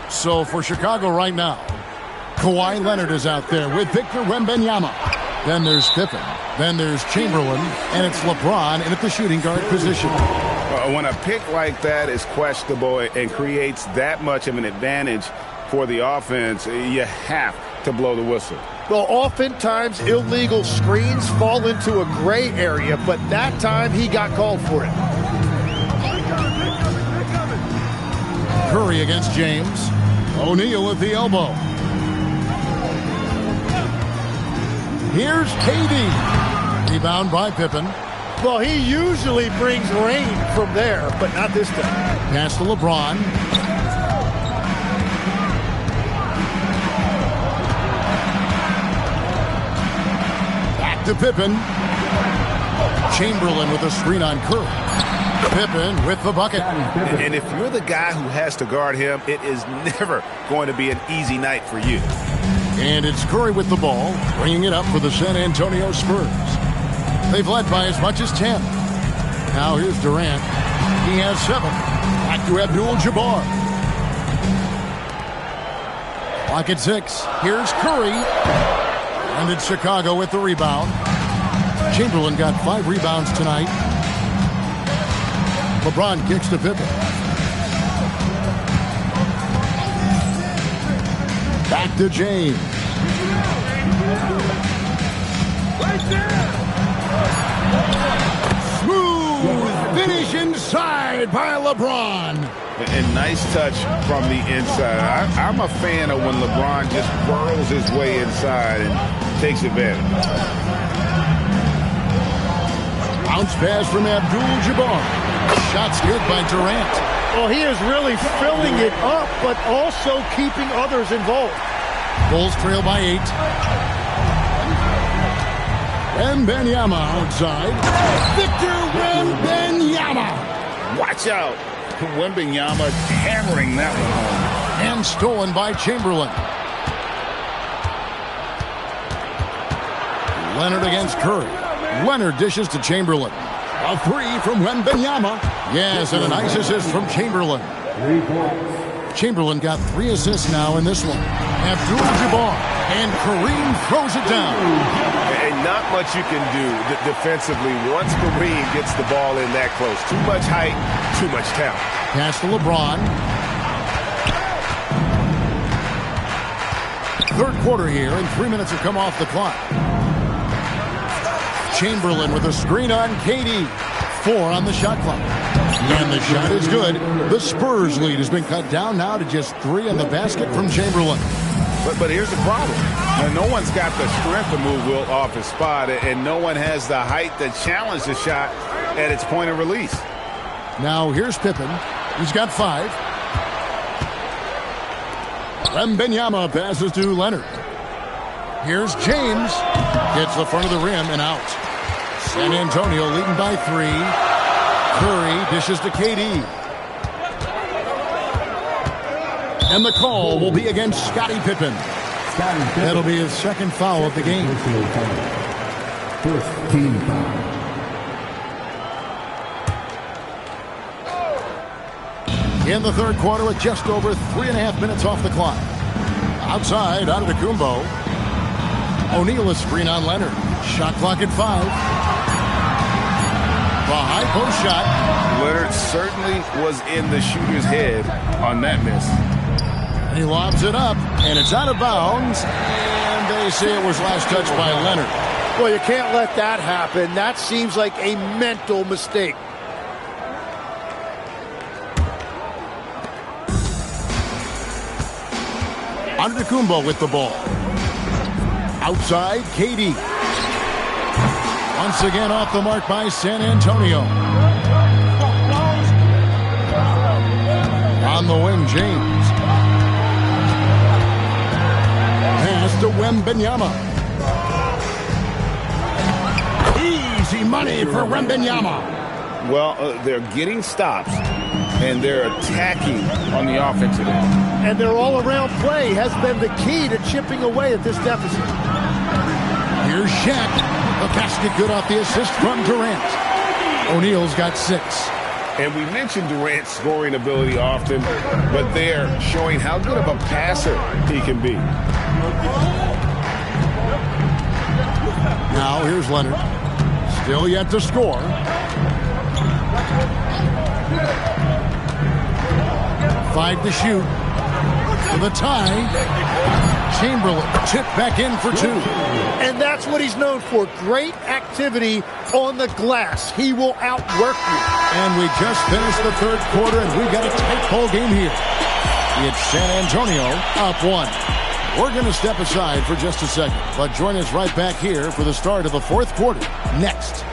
So for Chicago right now, Kawhi Leonard is out there with Victor Wembanyama. Then there's Pippen. Then there's Chamberlain. And it's LeBron in at the shooting guard position. When a pick like that is questionable and creates that much of an advantage for the offense, you have to blow the whistle. Well, oftentimes illegal screens fall into a gray area, but that time he got called for it. Curry against James. O'Neal at the elbow. Here's KD. Rebound by Pippen. Well, he usually brings rain from there, but not this time. Pass to LeBron. Back to Pippen. Chamberlain with a screen on Curry. Pippen with the bucket. And if you're the guy who has to guard him, it is never going to be an easy night for you. And it's Curry with the ball, bringing it up for the San Antonio Spurs. They've led by as much as 10. Now here's Durant. He has 7. Back to Abdul-Jabbar. Clock at 6. Here's Curry. And it's Chicago with the rebound. Chamberlain got 5 rebounds tonight. LeBron kicks to Pippen. Back to James. Smooth finish inside by LeBron. And nice touch from the inside. I'm a fan of when LeBron just burrows his way inside and takes advantage. Bounce pass from Abdul-Jabbar. Shot's good by Durant. Well, he is really filling it up, but also keeping others involved. Bulls trail by 8. Wembanyama outside. Victor Wembanyama. Watch out. Wembanyama hammering that one home. And stolen by Chamberlain. Leonard against Curry. Leonard dishes to Chamberlain. A 3 from Wembanyama. Yes, and a nice assist from Chamberlain. Chamberlain got 3 assists now in this one. Abdul-Jabbar. And Kareem throws it down. And not much you can do defensively once Kareem gets the ball in that close. Too much height, too much talent. Pass to LeBron. Third quarter here, and 3 minutes have come off the clock. Chamberlain with a screen on KD. 4 on the shot clock. And the shot is good. The Spurs lead has been cut down now to just 3 on the basket from Chamberlain. But here's the problem. No one's got the strength to move Wilt off his spot, and no one has the height to challenge the shot at its point of release. Now here's Pippen. He's got 5. Wembanyama passes to Leonard. Here's James. Hits the front of the rim and out. San Antonio leading by 3. Curry dishes to KD. And the call will be against Scottie Pippen. That'll be his second foul of the game. First team foul. In the third quarter with just over 3.5 minutes off the clock. Outside, Antetokounmpo. O'Neal a screen on Leonard. Shot clock at 5. The high post shot. Leonard certainly was in the shooter's head on that miss. He lobs it up, and it's out of bounds. And they say it was last touched by Leonard. Well, you can't let that happen. That seems like a mental mistake. Antetokounmpo with the ball. Outside, KD. Once again off the mark by San Antonio. On the wing, James. Pass to Wembanyama. Easy money for Wembanyama. Well, they're getting stops, and they're attacking on the offensive end. And their all-around play has been the key to chipping away at this deficit. Here's Shaq. The basket good off the assist from Durant. O'Neal's got 6. And we mentioned Durant's scoring ability often, but they're showing how good of a passer he can be. Now here's Leonard. Still yet to score. Five to shoot. For the tie. Chamberlain tipped back in for 2. And that's what he's known for. Great activity on the glass. He will outwork you. And we just finished the third quarter, and we've got a tight ball game here. It's San Antonio up 1. We're going to step aside for just a second, but join us right back here for the start of the fourth quarter next.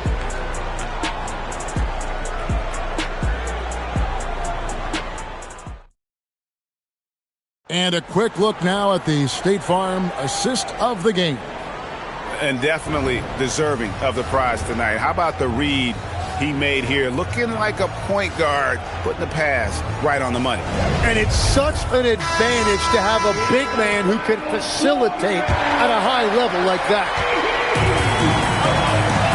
And a quick look now at the State Farm assist of the game. And definitely deserving of the prize tonight. How about the read he made here? Looking like a point guard, putting the pass right on the money. And it's such an advantage to have a big man who can facilitate at a high level like that.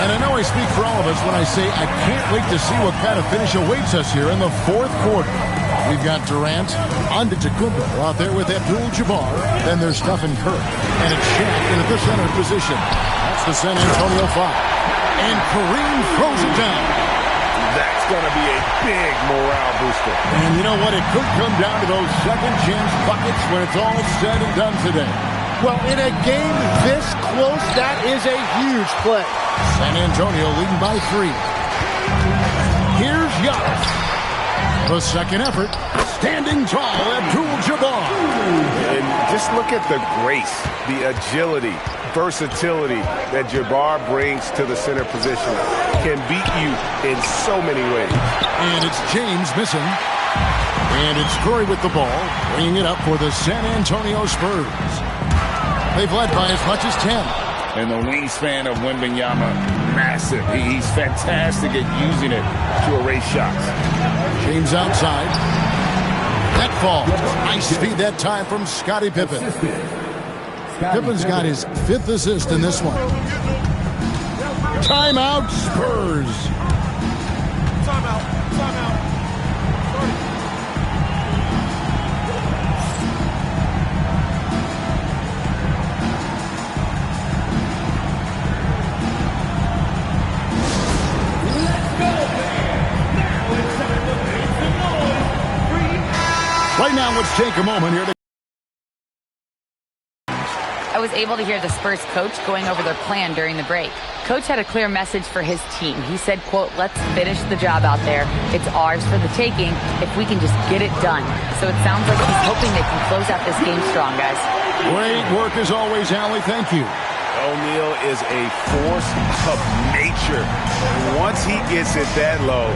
And I know I speak for all of us when I say I can't wait to see what kind of finish awaits us here in the fourth quarter. We've got Durant, Antetokounmpo out there with Abdul-Jabbar. Then there's Stephen Curry. And it's Shaq in the center position. That's the San Antonio foul. And Kareem throws it down. That's going to be a big morale booster. And you know what? It could come down to those second chance buckets when it's all said and done today. Well, in a game this close, that is a huge play. San Antonio leading by 3. Here's Giannis. The second effort, standing tall, Abdul-Jabbar. And just look at the grace, the agility, versatility that Jabbar brings to the center position. Can beat you in so many ways. And it's James missing. And it's Curry with the ball, bringing it up for the San Antonio Spurs. They've led by as much as 10. And the wingspan of Wembanyama, massive. He's fantastic at using it to erase shots. James outside. That falls. Nice feed that time from Scottie Pippen. Pippen's got his 5th assist in this one. Timeout, Spurs. Timeout. Right now, let's take a moment here to... I was able to hear the Spurs coach going over their plan during the break. Coach had a clear message for his team. He said, quote, "Let's finish the job out there. It's ours for the taking if we can just get it done." So it sounds like he's hoping they can close out this game strong, guys. Great work as always, Allie. Thank you. O'Neal is a force of nature. Once he gets it that low,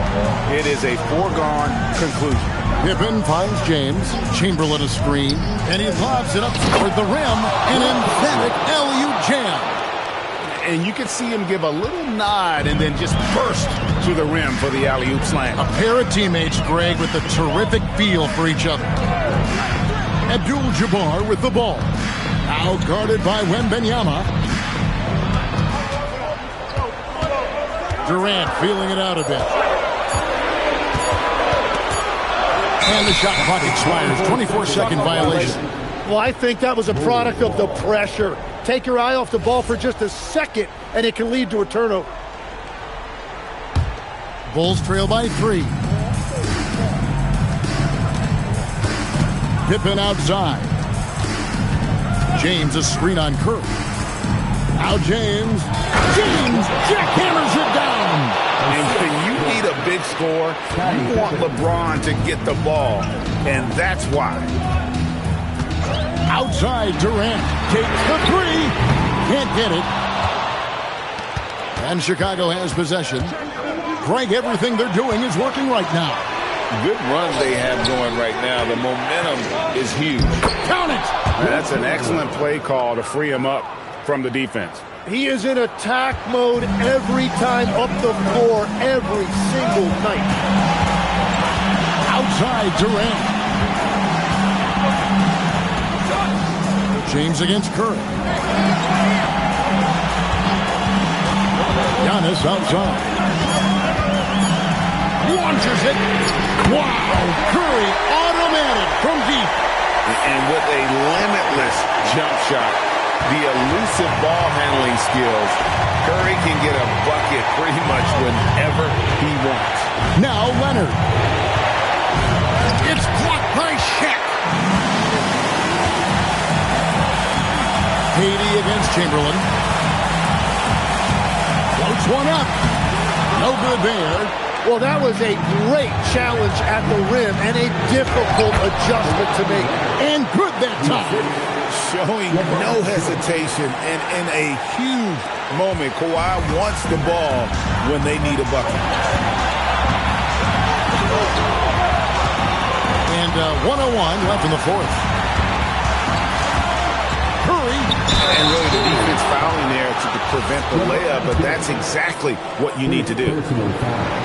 it is a foregone conclusion. Pippen finds James. Chamberlain a screen. And he lobs it up toward the rim. An emphatic alley-oop jam. And you can see him give a little nod and then just burst to the rim for the alley-oop slam. A pair of teammates, Greg, with a terrific feel for each other. Abdul-Jabbar with the ball. Now guarded by Wembanyama. Durant feeling it out a bit. And the shot clock expires. 24-second violation. Well, I think that was a product of the pressure. Take your eye off the ball for just a second, and it can lead to a turnover. Bulls trail by 3. Pippen outside. James a screen on Curry. Now James. Jackhammers it down. And when you need a big score, you want LeBron to get the ball. And that's why. Outside Durant. Takes the 3. Can't get it. And Chicago has possession. Greg, everything they're doing is working right now. Good run they have going right now. The momentum is huge. Count it. That's an excellent play call to free him up from the defense. He is in attack mode every time up the floor, every single night. Outside Durant. James against Curry. Giannis outside. Launches it. Wow. Curry automatic from deep. And with a limitless jump shot, the elusive ball handling skills, Curry can get a bucket pretty much whenever he wants. Now Leonard. It's blocked by Shaq. Haiti against Chamberlain. Floats one up. No good there. Well, that was a great challenge at the rim and a difficult adjustment to make. And good that time. Showing no hesitation and in a huge moment. Kawhi wants the ball when they need a bucket. And 101 left in the fourth. Curry. And really the defense fouling there to prevent the layup, but that's exactly what you need to do.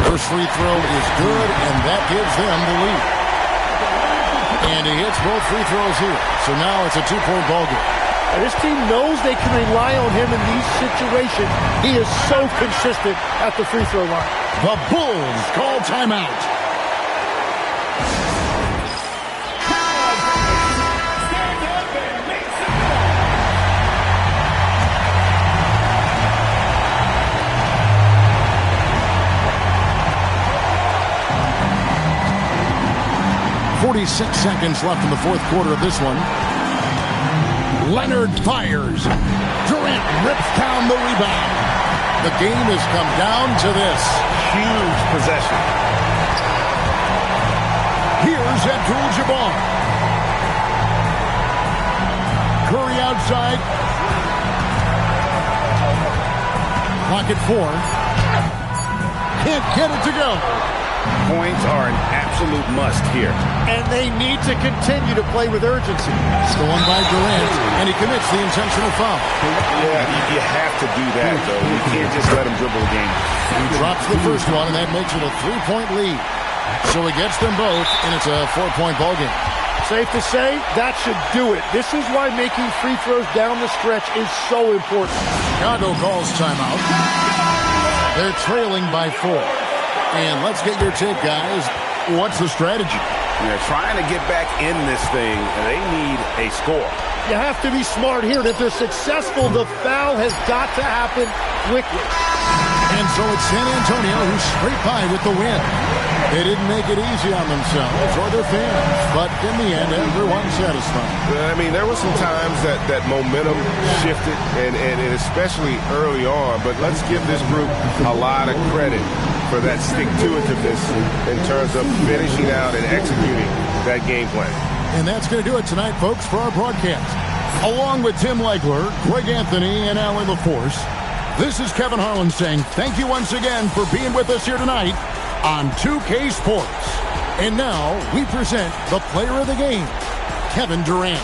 First free throw is good, and that gives them the lead. And he hits both free throws here. So now it's a 2-point ball game. And this team knows they can rely on him in these situations. He is so consistent at the free throw line. The Bulls call timeout. 36 seconds left in the fourth quarter of this one. Leonard fires. Durant rips down the rebound. The game has come down to this. Huge possession. Here's Abdul-Jabbar. Curry outside. Clock at 4. Can't get it to go. Points are an absolute must here. And they need to continue to play with urgency. Stolen by Durant, and he commits the intentional foul. Yeah, you have to do that, though. You can't just let him dribble the game. He drops the first one, and that makes it a 3-point lead. So he gets them both, and it's a 4-point ball game. Safe to say, that should do it. This is why making free throws down the stretch is so important. Chicago calls timeout. They're trailing by 4. And let's get your take, guys. What's the strategy? They're trying to get back in this thing, and they need a score. You have to be smart here. And if they're successful, the foul has got to happen quickly. And so it's San Antonio who's straight by with the win. They didn't make it easy on themselves or their fans, but in the end, everyone's satisfied. I mean, there were some times that momentum shifted, and especially early on, but let's give this group a lot of credit for that stick-to-itiveness in terms of finishing out and executing that game plan. And that's going to do it tonight, folks, for our broadcast. Along with Tim Legler, Greg Anthony, and Allie LaForce, this is Kevin Harlan saying thank you once again for being with us here tonight on 2K Sports. And now we present the player of the game, Kevin Durant.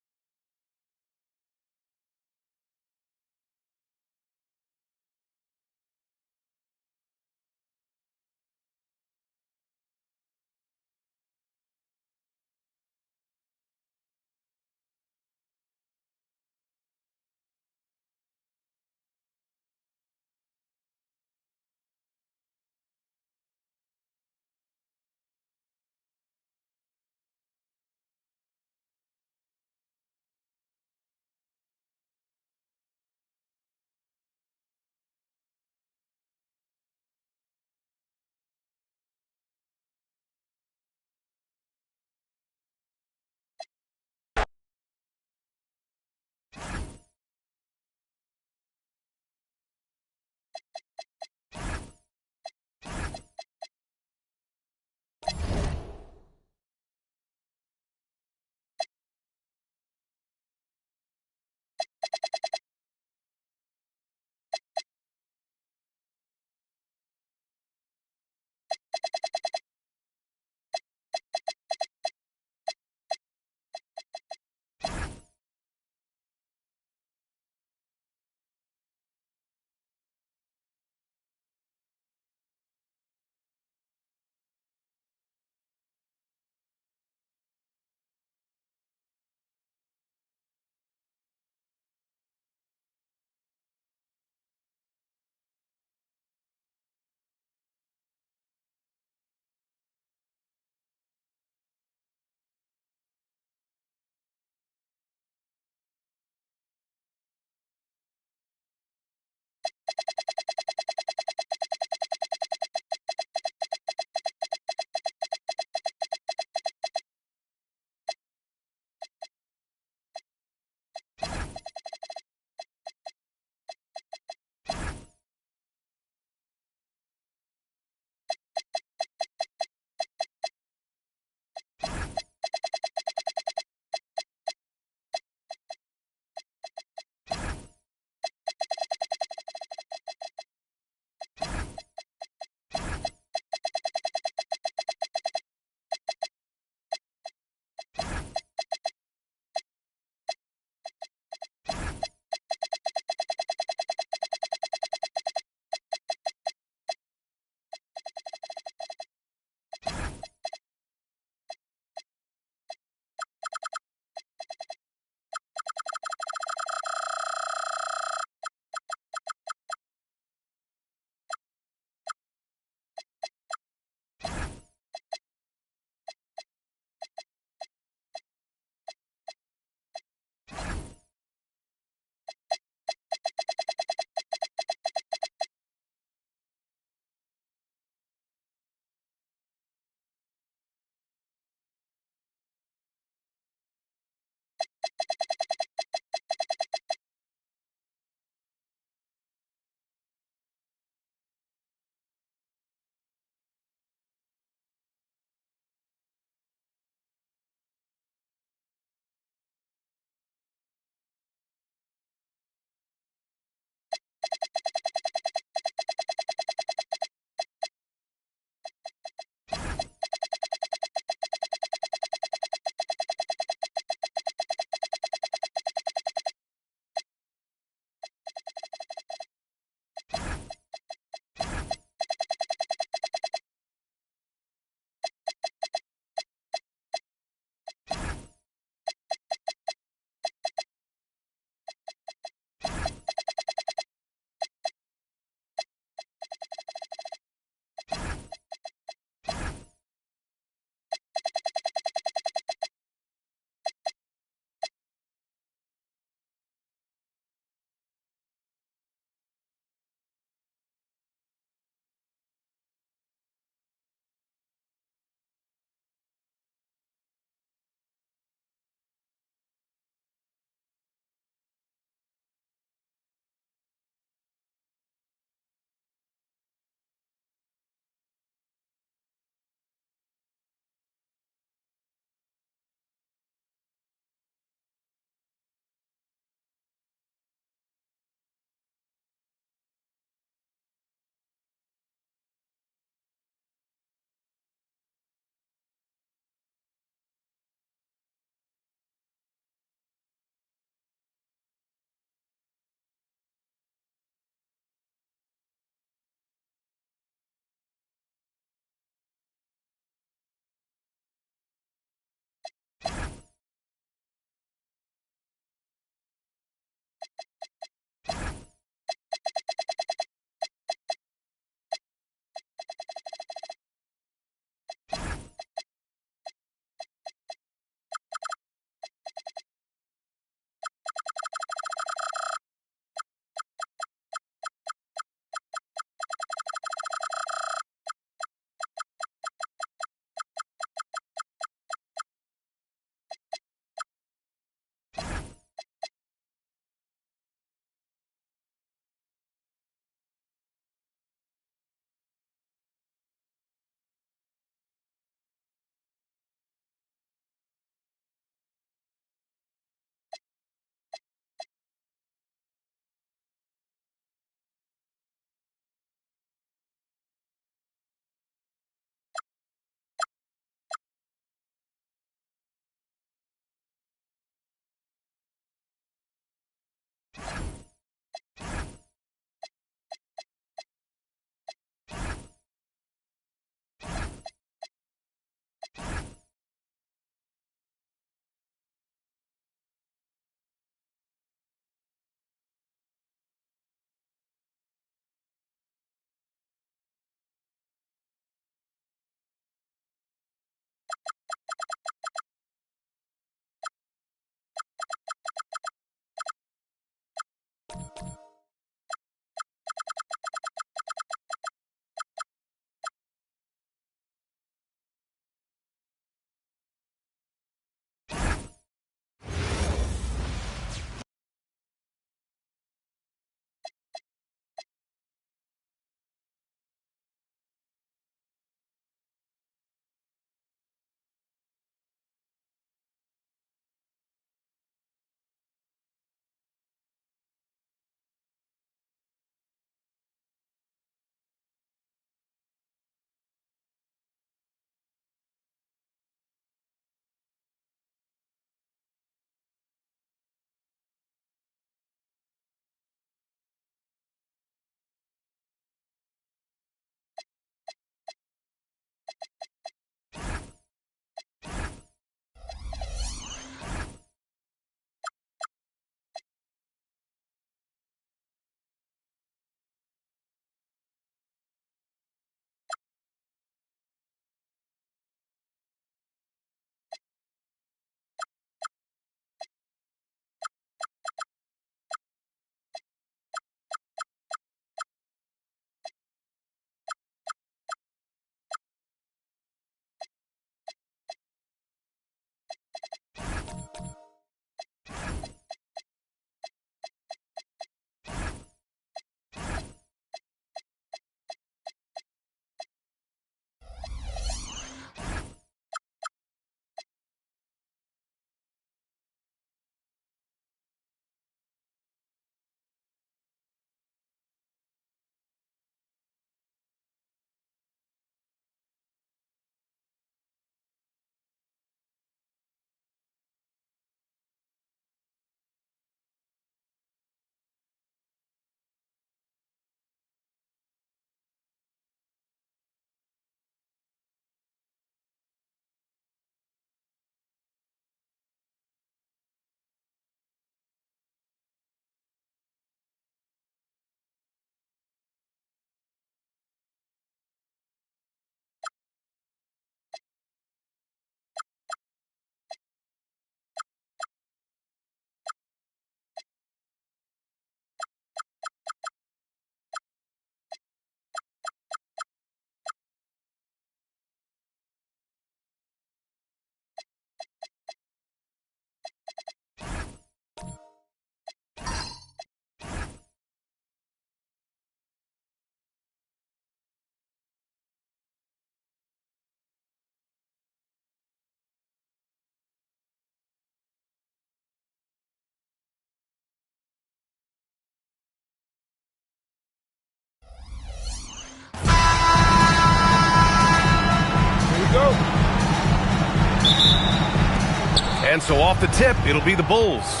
And so off the tip, it'll be the Bulls.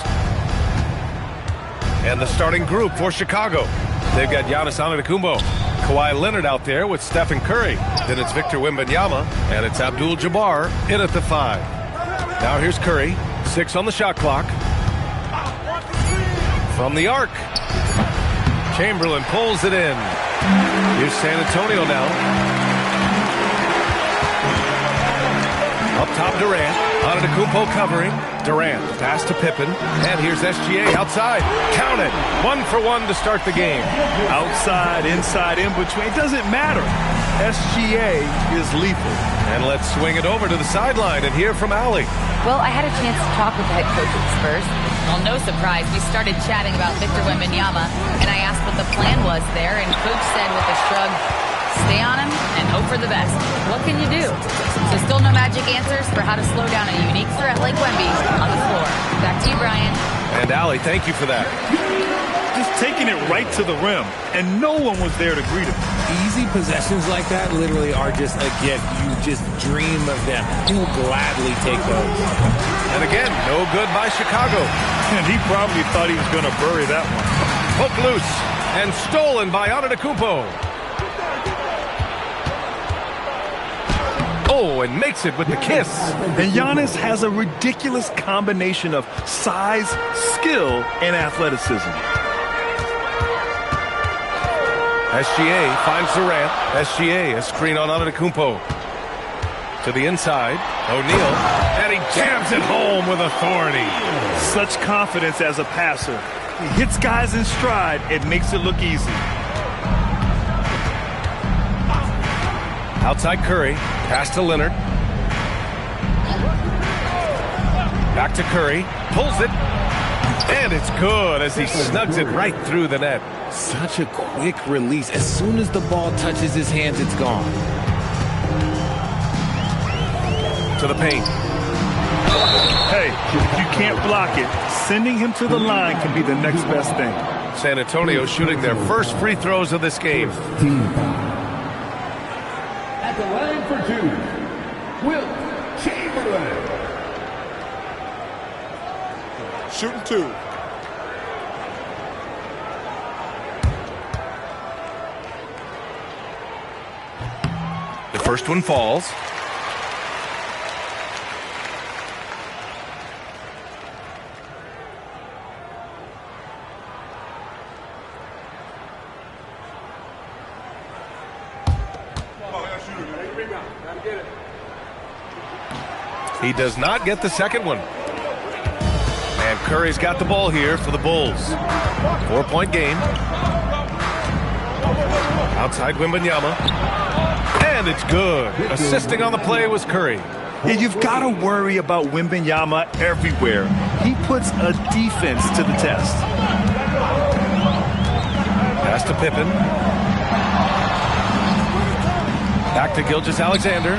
And the starting group for Chicago. They've got Giannis Antetokounmpo, Kawhi Leonard out there with Stephen Curry. Then it's Victor Wembanyama, and it's Abdul-Jabbar in at the 5. Now here's Curry, 6 on the shot clock. From the arc, Chamberlain pulls it in. Here's San Antonio now. Up top, Durant. Antetokounmpo covering. Durant, pass to Pippen. And here's SGA outside. Count it. 1 for 1 to start the game. Outside, inside, in between. It doesn't matter. SGA is lethal. And let's swing it over to the sideline and hear from Allie. Well, I had a chance to talk with the head coach of the Spurs. Well, no surprise, we started chatting about Victor Wembanyama, and I asked what the plan was there, and Coach said with a shrug, stay on him and hope for the best. What can you do? So still no magic answers for how to slow down a unique threat like Wemby on the floor. Back to you, Brian. And Allie, thank you for that. Just taking it right to the rim, and no one was there to greet him. Easy possessions like that literally are just a gift. You just dream of them. He'll gladly take those. And again, no good by Chicago. And he probably thought he was going to bury that one. Hook loose and stolen by Antetokounmpo. Oh, and makes it with the kiss. And Giannis has a ridiculous combination of size, skill, and athleticism. SGA finds Durant. SGA, a screen on Antetokounmpo. To the inside, O'Neal, and he jams it home with authority. Such confidence as a passer. He hits guys in stride and makes it look easy. Outside Curry, pass to Leonard. Back to Curry, pulls it, and it's good as he snugs it right through the net. Such a quick release. As soon as the ball touches his hands, it's gone. To the paint. Hey, if you can't block it, sending him to the line can be the next best thing. San Antonio shooting their first free throws of this game. At the line for 2, Wilt Chamberlain. Shooting 2. The first one falls. He does not get the second one. And Curry's got the ball here for the Bulls. 4-point game. Outside Wembanyama. And it's good. Assisting on the play was Curry. And you've got to worry about Wembanyama everywhere. He puts a defense to the test. Pass to Pippen. Back to Gilgeous-Alexander.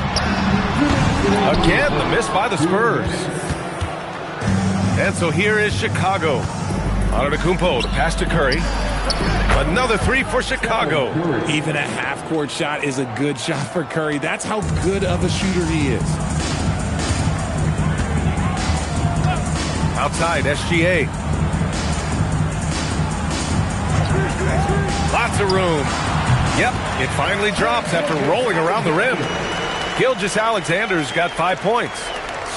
Again, the miss by the Spurs. And so here is Chicago. Antetokounmpo, the pass to Curry. Another 3 for Chicago. Even a half-court shot is a good shot for Curry. That's how good of a shooter he is. Outside, SGA. Lots of room. Yep, it finally drops after rolling around the rim. Gilgeous-Alexander's got 5 points.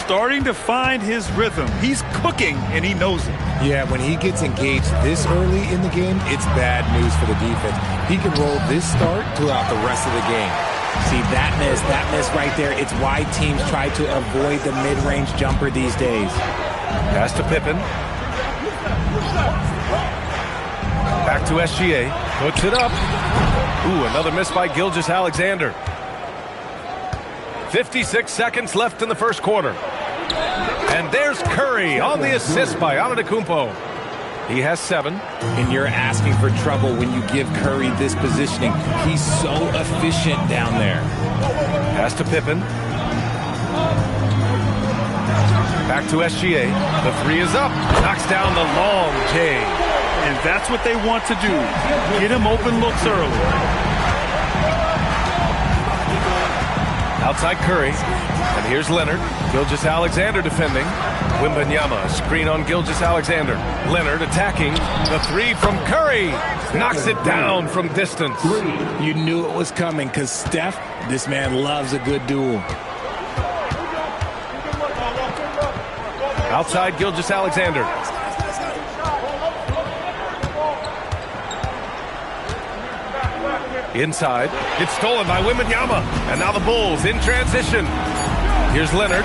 Starting to find his rhythm. He's cooking, and he knows it. Yeah, when he gets engaged this early in the game, it's bad news for the defense. He can roll this start throughout the rest of the game. See, that miss right there, it's why teams try to avoid the mid-range jumper these days. Pass to Pippen. Back to SGA. Puts it up. Ooh, another miss by Gilgeous-Alexander. 56 seconds left in the first quarter. And there's Curry on the assist by Antetokounmpo. He has 7. And you're asking for trouble when you give Curry this positioning. He's so efficient down there. Pass to Pippen. Back to SGA. The 3 is up. Knocks down the long J. And that's what they want to do. Get him open looks early. Outside Curry. And here's Leonard. Gilgeous-Alexander defending. Wembanyama, screen on Gilgeous-Alexander. Leonard attacking. The three from Curry. Knocks it down from distance. You knew it was coming because Steph, this man loves a good duel. Outside Gilgeous-Alexander. Inside. It's stolen by Wembanyama. And now the Bulls in transition. Here's Leonard.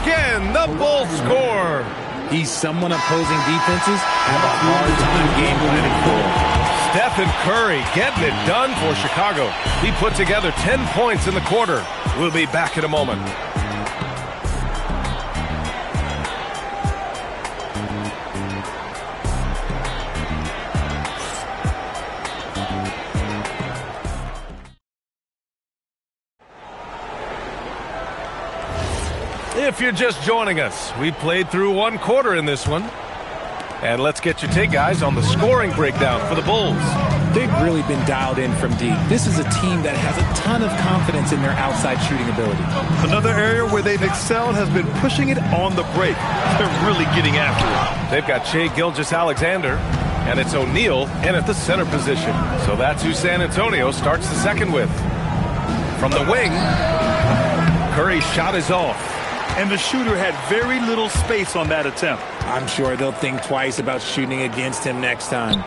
Again, the Bulls score. He's someone opposing defenses have a hard time game planning for. Steph and Curry getting it done for Chicago. He put together 10 points in the quarter. We'll be back in a moment. If you're just joining us, we played through one quarter in this one. And let's get your take, guys, on the scoring breakdown for the Bulls. They've really been dialed in from deep. This is a team that has a ton of confidence in their outside shooting ability. Another area where they've excelled has been pushing it on the break. They're really getting after it. They've got Shai Gilgeous-Alexander, and it's O'Neal in at the center position. So that's who San Antonio starts the second with. From the wing, Curry's shot is off. And the shooter had very little space on that attempt. I'm sure they'll think twice about shooting against him next time.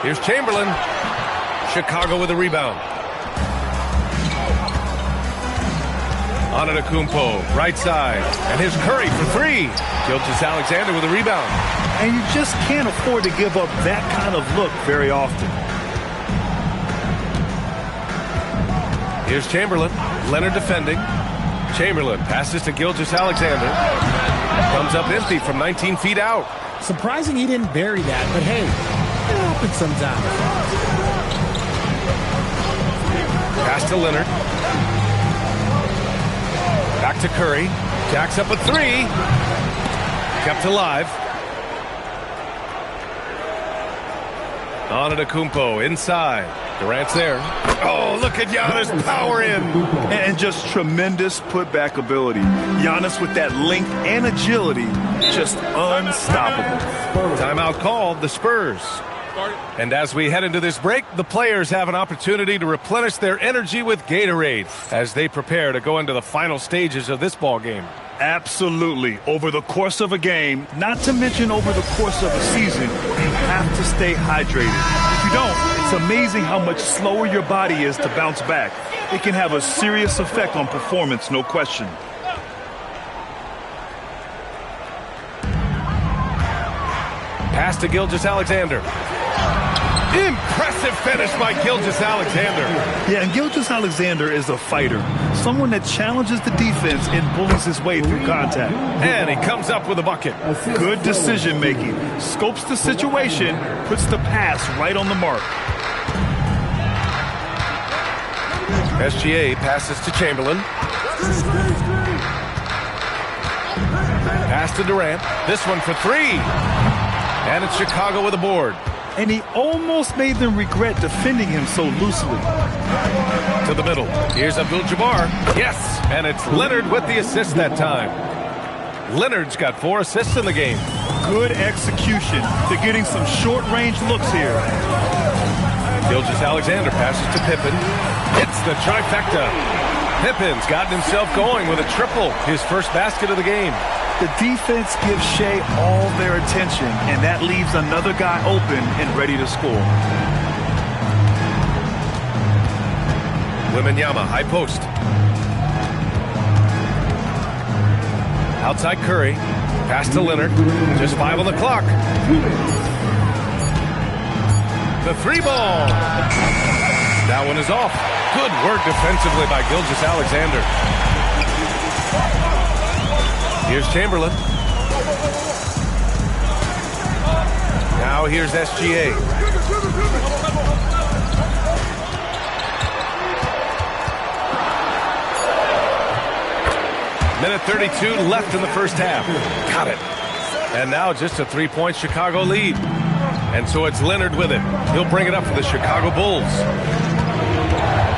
Here's Chamberlain. Chicago with a rebound. Antetokounmpo, right side. And here's Curry for three. Gilgeous-Alexander with a rebound. And you just can't afford to give up that kind of look very often. Here's Chamberlain. Leonard defending. Chamberlain passes to Gilgeous-Alexander. Comes up empty from 19 feet out. Surprising he didn't bury that, but hey, it happens sometimes. Pass to Leonard. Back to Curry. Jacks up a three. Kept alive. Antetokounmpo inside. Durant's there. Oh, look at Giannis power in. And just tremendous putback ability. Giannis with that length and agility, just unstoppable. Timeout called, the Spurs. And as we head into this break, the players have an opportunity to replenish their energy with Gatorade as they prepare to go into the final stages of this ball game. Absolutely. Over the course of a game, not to mention over the course of a season, you have to stay hydrated. If you don't, it's amazing how much slower your body is to bounce back. It can have a serious effect on performance, no question. Pass to Gilgeous-Alexander. Impressive finish by Gilgeous-Alexander. Yeah, and Gilgeous-Alexander is a fighter. Someone that challenges the defense and bullies his way through contact. And he comes up with a bucket. Good decision making. Scopes the situation, puts the pass right on the mark. SGA passes to Chamberlain. Pass to Durant. This one for three. And it's Chicago with a board. And he almost made them regret defending him so loosely. To the middle. Here's Abdul-Jabbar. Yes! And it's Leonard with the assist that time. Leonard's got 4 assists in the game. Good execution. They're getting some short-range looks here. Gilgeous-Alexander passes to Pippen. It's the trifecta. Pippen's gotten himself going with a triple, his first basket of the game. The defense gives Shai all their attention, and that leaves another guy open and ready to score. Wembanyama, high post. Outside Curry. Pass to Leonard. Just 5 on the clock. The three ball. That one is off. Good work defensively by Gilgeous-Alexander. Here's Chamberlain. Now here's SGA. Minute 32 left in the first half. Got it. And now just a 3-point Chicago lead. And so it's Leonard with it. He'll bring it up for the Chicago Bulls.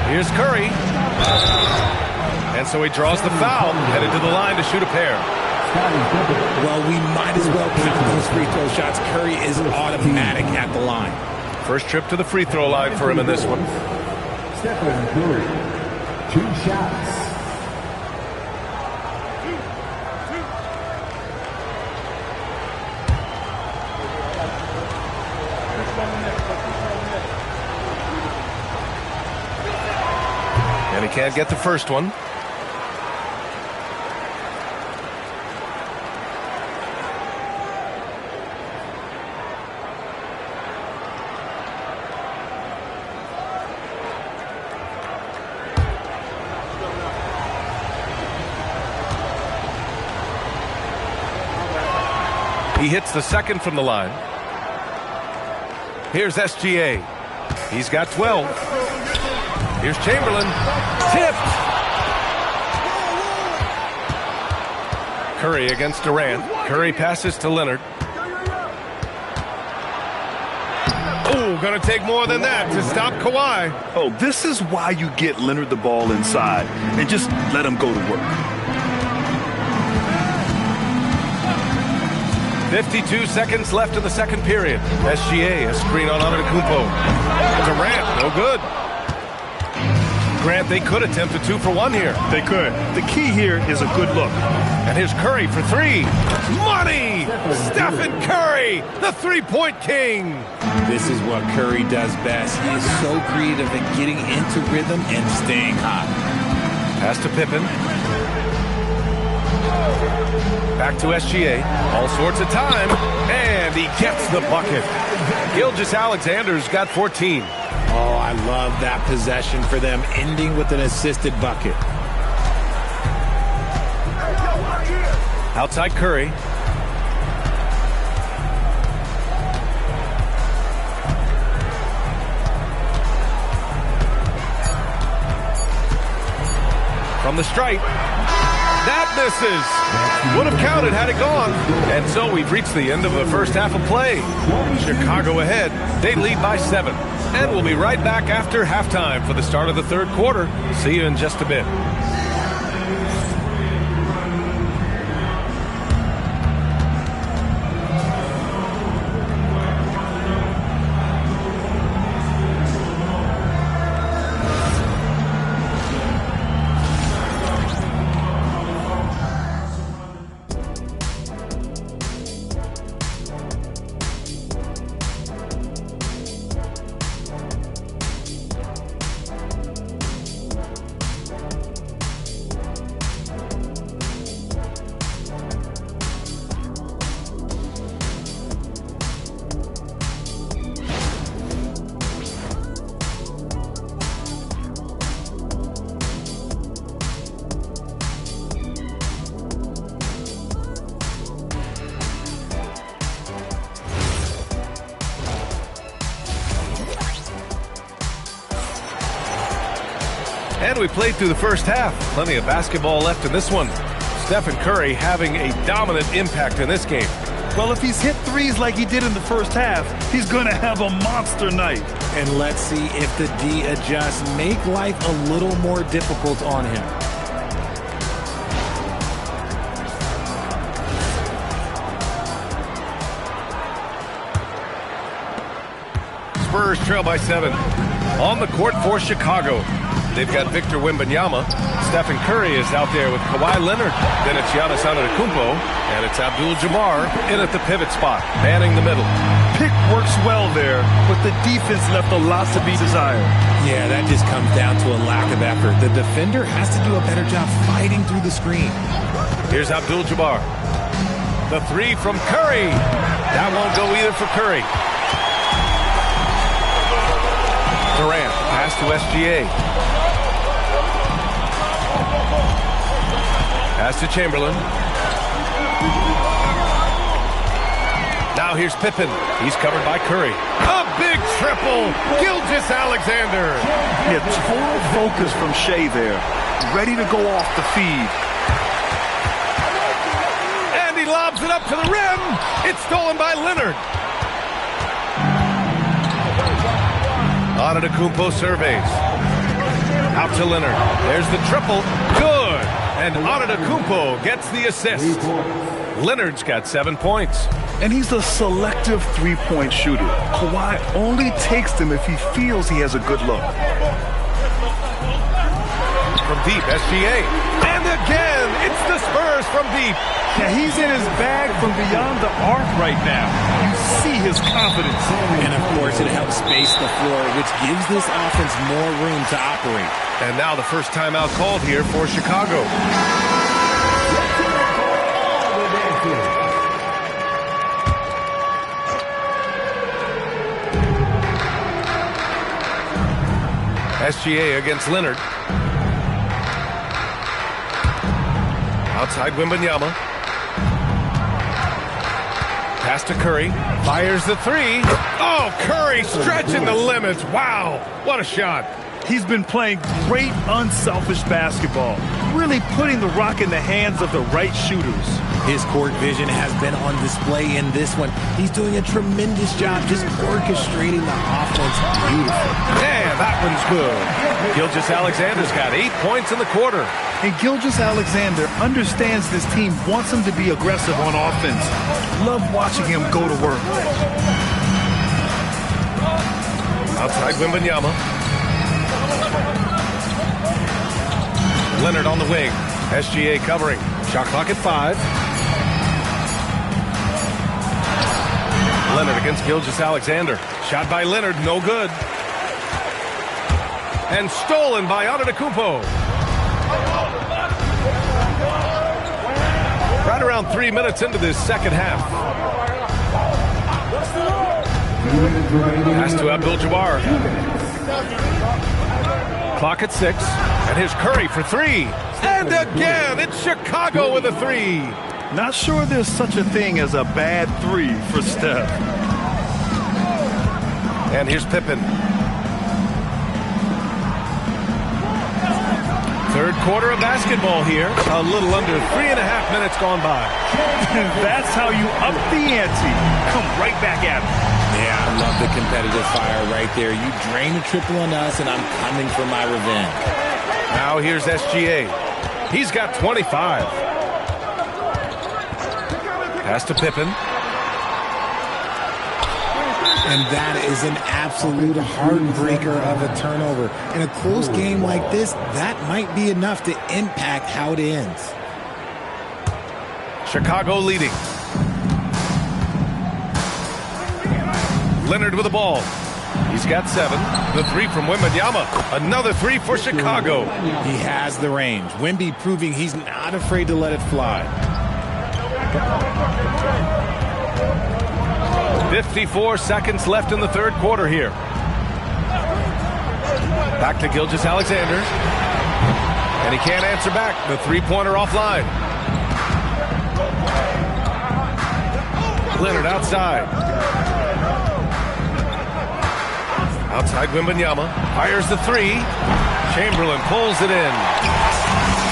Here's Curry. And so he draws the foul, headed to the line to shoot a pair. Well, we might as well count those free throw shots. Curry is automatic at the line. First trip to the free throw line for him in this one. Stephen Curry, 2 shots. And he can't get the first one. He hits the second from the line. Here's SGA. He's got 12. Here's Chamberlain. Tipped. Curry against Durant. Curry passes to Leonard. Oh, going to take more than that to stop Kawhi. Oh, this is why you get Leonard the ball inside and just let him go to work. 52 seconds left in the second period. SGA, a screen on Antetokounmpo. Durant, no good. Grant, they could attempt a 2 for 1 here. They could. The key here is a good look. And here's Curry for 3. Money! Stephen Curry, the three-point king. This is what Curry does best. He is so creative at getting into rhythm and staying hot. Pass to Pippen. Back to SGA. All sorts of time. And he gets the bucket. Gilgeous-Alexander's got 14. Oh, I love that possession for them, ending with an assisted bucket. Outside Curry. From the stripe. That misses. Would have counted had it gone. And so we've reached the end of the first half of play. Chicago ahead. They lead by 7. And we'll be right back after halftime for the start of the third quarter. See you in just a bit. And we played through the first half. Plenty of basketball left in this one. Stephen Curry having a dominant impact in this game. Well, if he's hit threes like he did in the first half, he's going to have a monster night. And let's see if the D adjusts, make life a little more difficult on him. Spurs trail by 7. On the court for Chicago. They've got Victor Wembanyama. Stephen Curry is out there with Kawhi Leonard. Then it's Giannis Antetokounmpo. And it's Abdul-Jabbar in at the pivot spot, manning the middle. Pick works well there, but the defense left a lot to be desired. Yeah, that just comes down to a lack of effort. The defender has to do a better job fighting through the screen. Here's Abdul-Jabbar. The 3 from Curry. That won't go either for Curry. Durant, pass to SGA. Pass to Chamberlain. Now here's Pippen. He's covered by Curry. A big triple. Gilgeous-Alexander. Yeah, total focus from Shea there. Ready to go off the feed. And he lobs it up to the rim. It's stolen by Leonard. Antetokounmpo surveys. Out to Leonard. There's the triple. Good. And Antetokounmpo gets the assist. Leonard's got 7 points. And he's a selective three-point shooter. Kawhi only takes them if he feels he has a good look. From deep, SGA. And again, it's the Spurs from deep. Yeah, he's in his bag from beyond the arc right now. You see his confidence. And, of course, it helps space the floor, which gives this offense more room to operate. And now the first timeout called here for Chicago. SGA against Leonard. Outside Wembanyama. Pass to Curry. Fires the three. Oh, Curry stretching the limits. Wow, what a shot. He's been playing great, unselfish basketball, really putting the rock in the hands of the right shooters. His court vision has been on display in this one. He's doing a tremendous job just orchestrating the offense beautifully. Yeah, that one's good. Gilgeous-Alexander's got 8 points in the quarter. And Gilgeous-Alexander understands this team wants him to be aggressive on offense. Love watching him go to work. Outside Wembanyama. Leonard on the wing. SGA covering. Shot clock at 5. Leonard against Gilgeous-Alexander. Shot by Leonard, no good. And stolen by Antetokounmpo. Right around 3 minutes into this second half. Pass to Abdul-Jabbar. Clock at 6. And here's Curry for 3. And again, it's Chicago with a 3. Not sure there's such a thing as a bad 3 for Steph. And here's Pippen. Third quarter of basketball here. A little under 3.5 minutes gone by. That's how you up the ante. Come right back at it. Yeah, I love the competitive fire right there. You drain the triple on us, and I'm coming for my revenge. Now here's SGA. He's got 25. Pass to Pippen. And that is an absolute heartbreaker of a turnover. In a close game like this, that might be enough to impact how it ends. Chicago leading. Leonard with the ball. He's got 7. The 3 from Wembanyama. Another 3 for Chicago. He has the range. Wemby proving he's not afraid to let it fly. 54 seconds left in the third quarter here. Back to Gilgeous-Alexander. And he can't answer back. The three-pointer offline. Leonard outside. Outside Wembanyama. Fires the 3. Chamberlain pulls it in.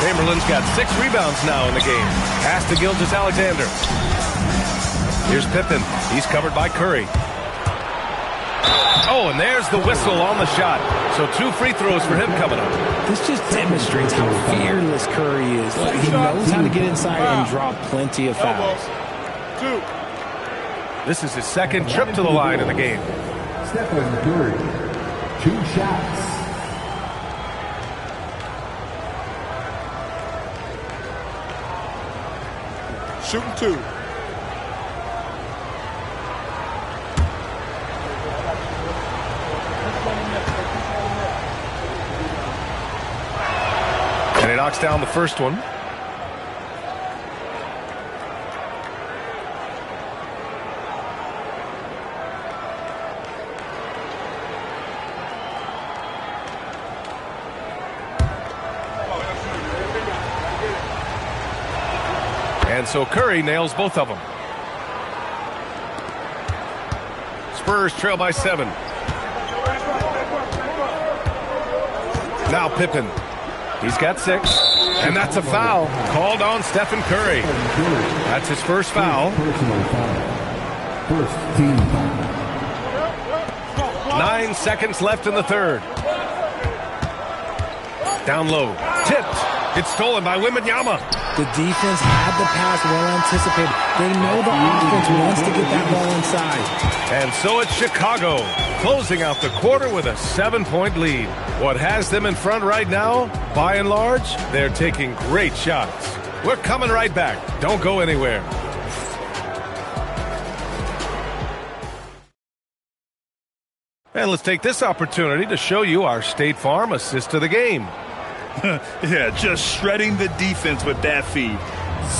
Chamberlain's got 6 rebounds now in the game. Pass to Gilgeous-Alexander. Here's Pippen. He's covered by Curry. Oh, and there's the whistle on the shot. So 2 free throws for him coming up. This just demonstrates how fearless Curry is. He knows how to get inside and draw plenty of fouls. 2. This is his second trip to the line in the game. Stephen Curry, 2 shots. Shooting 2. And he knocks down the first one. And so Curry nails both of them. Spurs trail by 7. Now Pippen. He's got 6. And that's a foul called on Stephen Curry. That's his first foul. First team foul. 9 seconds left in the third. Down low. Tipped. It's stolen by Wembanyama. The defense had the pass well anticipated. They know the offense wants to get that ball inside. And so it's Chicago, closing out the quarter with a 7-point lead. What has them in front right now, by and large, they're taking great shots. We're coming right back. Don't go anywhere. And let's take this opportunity to show you our State Farm assist of the game. Yeah, just shredding the defense with that feed.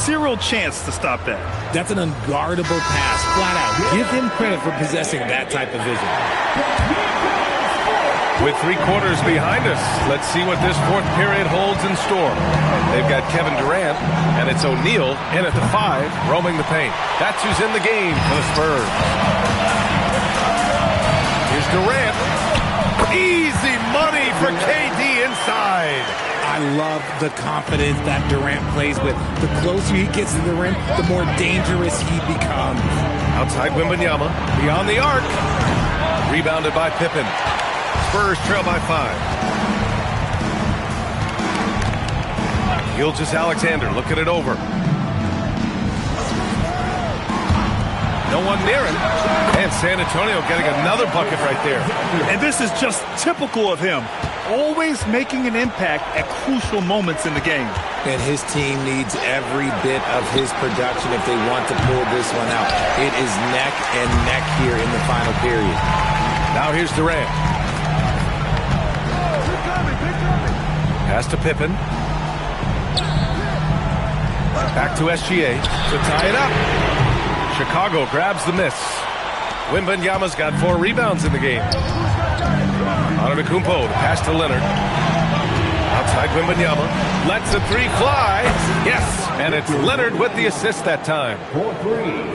Zero chance to stop that. That's an unguardable pass, flat out. Give him credit for possessing that type of vision. With 3 quarters behind us, let's see what this fourth period holds in store. They've got Kevin Durant, and it's O'Neal in at the 5, roaming the paint. That's who's in the game for the Spurs. Here's Durant. Easy money for KD inside. I love the confidence that Durant plays with. The closer he gets to the rim, the more dangerous he becomes. Outside Wembanyama, beyond the arc. Rebounded by Pippen. Spurs trail by 5. Gilgeous-Alexander looking it over. No one near him. And San Antonio getting another bucket right there. And this is just typical of him. Always making an impact at crucial moments in the game. And his team needs every bit of his production if they want to pull this one out. It is neck and neck here in the final period. Now here's Durant. Pass to Pippen. Back to SGA to tie it up. Chicago grabs the miss. Wembanyama's got 4 rebounds in the game. Antetokounmpo, pass to Leonard. Outside Wembanyama. Lets a 3 fly. Yes, and it's Leonard with the assist that time.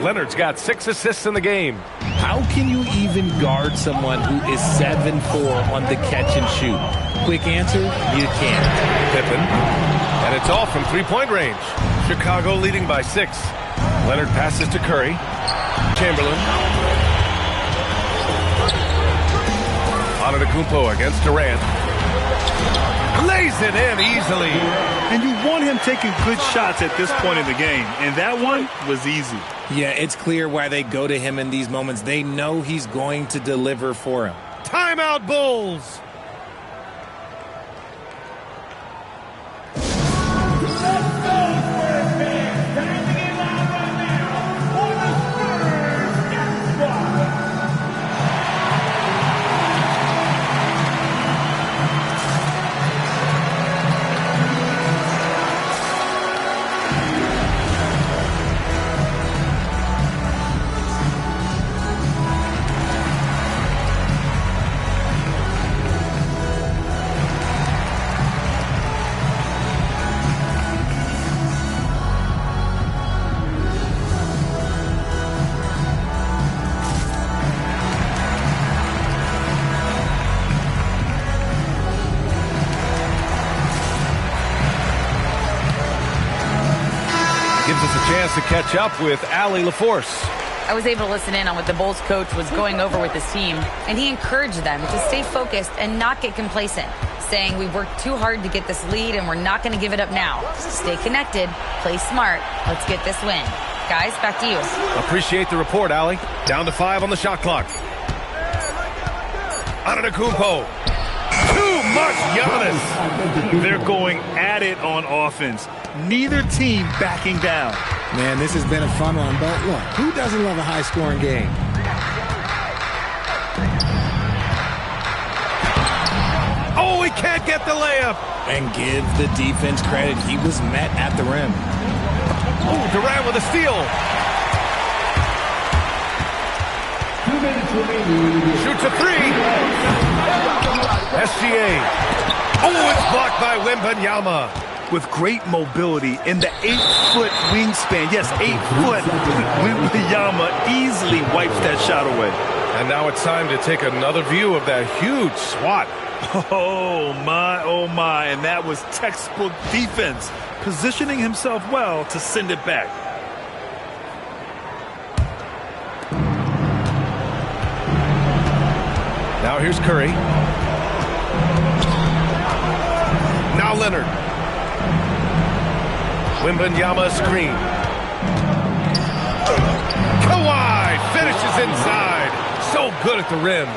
Leonard's got 6 assists in the game. How can you even guard someone who is 7-4 on the catch and shoot? Quick answer, you can't. Pippen. And it's all from 3-point range. Chicago leading by 6. Leonard passes to Curry. Chamberlain. Antetokounmpo against Durant. Lays it in easily. And you want him taking good shots at this point in the game. And that one was easy. Yeah, it's clear why they go to him in these moments. They know he's going to deliver for him. Timeout, Bulls. Gives us a chance to catch up with Allie LaForce. I was able to listen in on what the Bulls coach was going over with his team, and he encouraged them to stay focused and not get complacent, saying we worked too hard to get this lead and we're not going to give it up now. Stay connected, play smart, let's get this win. Guys, back to you. Appreciate the report, Allie. Down to 5 on the shot clock. Antetokounmpo. Too much Giannis. They're going at it on offense. Neither team backing down. Man, this has been a fun one, but look, who doesn't love a high-scoring game? Oh, he can't get the layup. And give the defense credit. He was met at the rim. Oh, Durant with a steal. 2 minutes remaining. Shoots a 3. SGA. Oh, it's blocked by Wembanyama. With great mobility in the 8-foot wingspan. Yes, 8 foot. Wembanyama easily wipes that shot away. And now it's time to take another view of that huge swat. Oh, my. And that was textbook defense. Positioning himself well to send it back. Now here's Curry. Now Leonard. Wembanyama screen. Kawhi finishes inside. So good at the rim.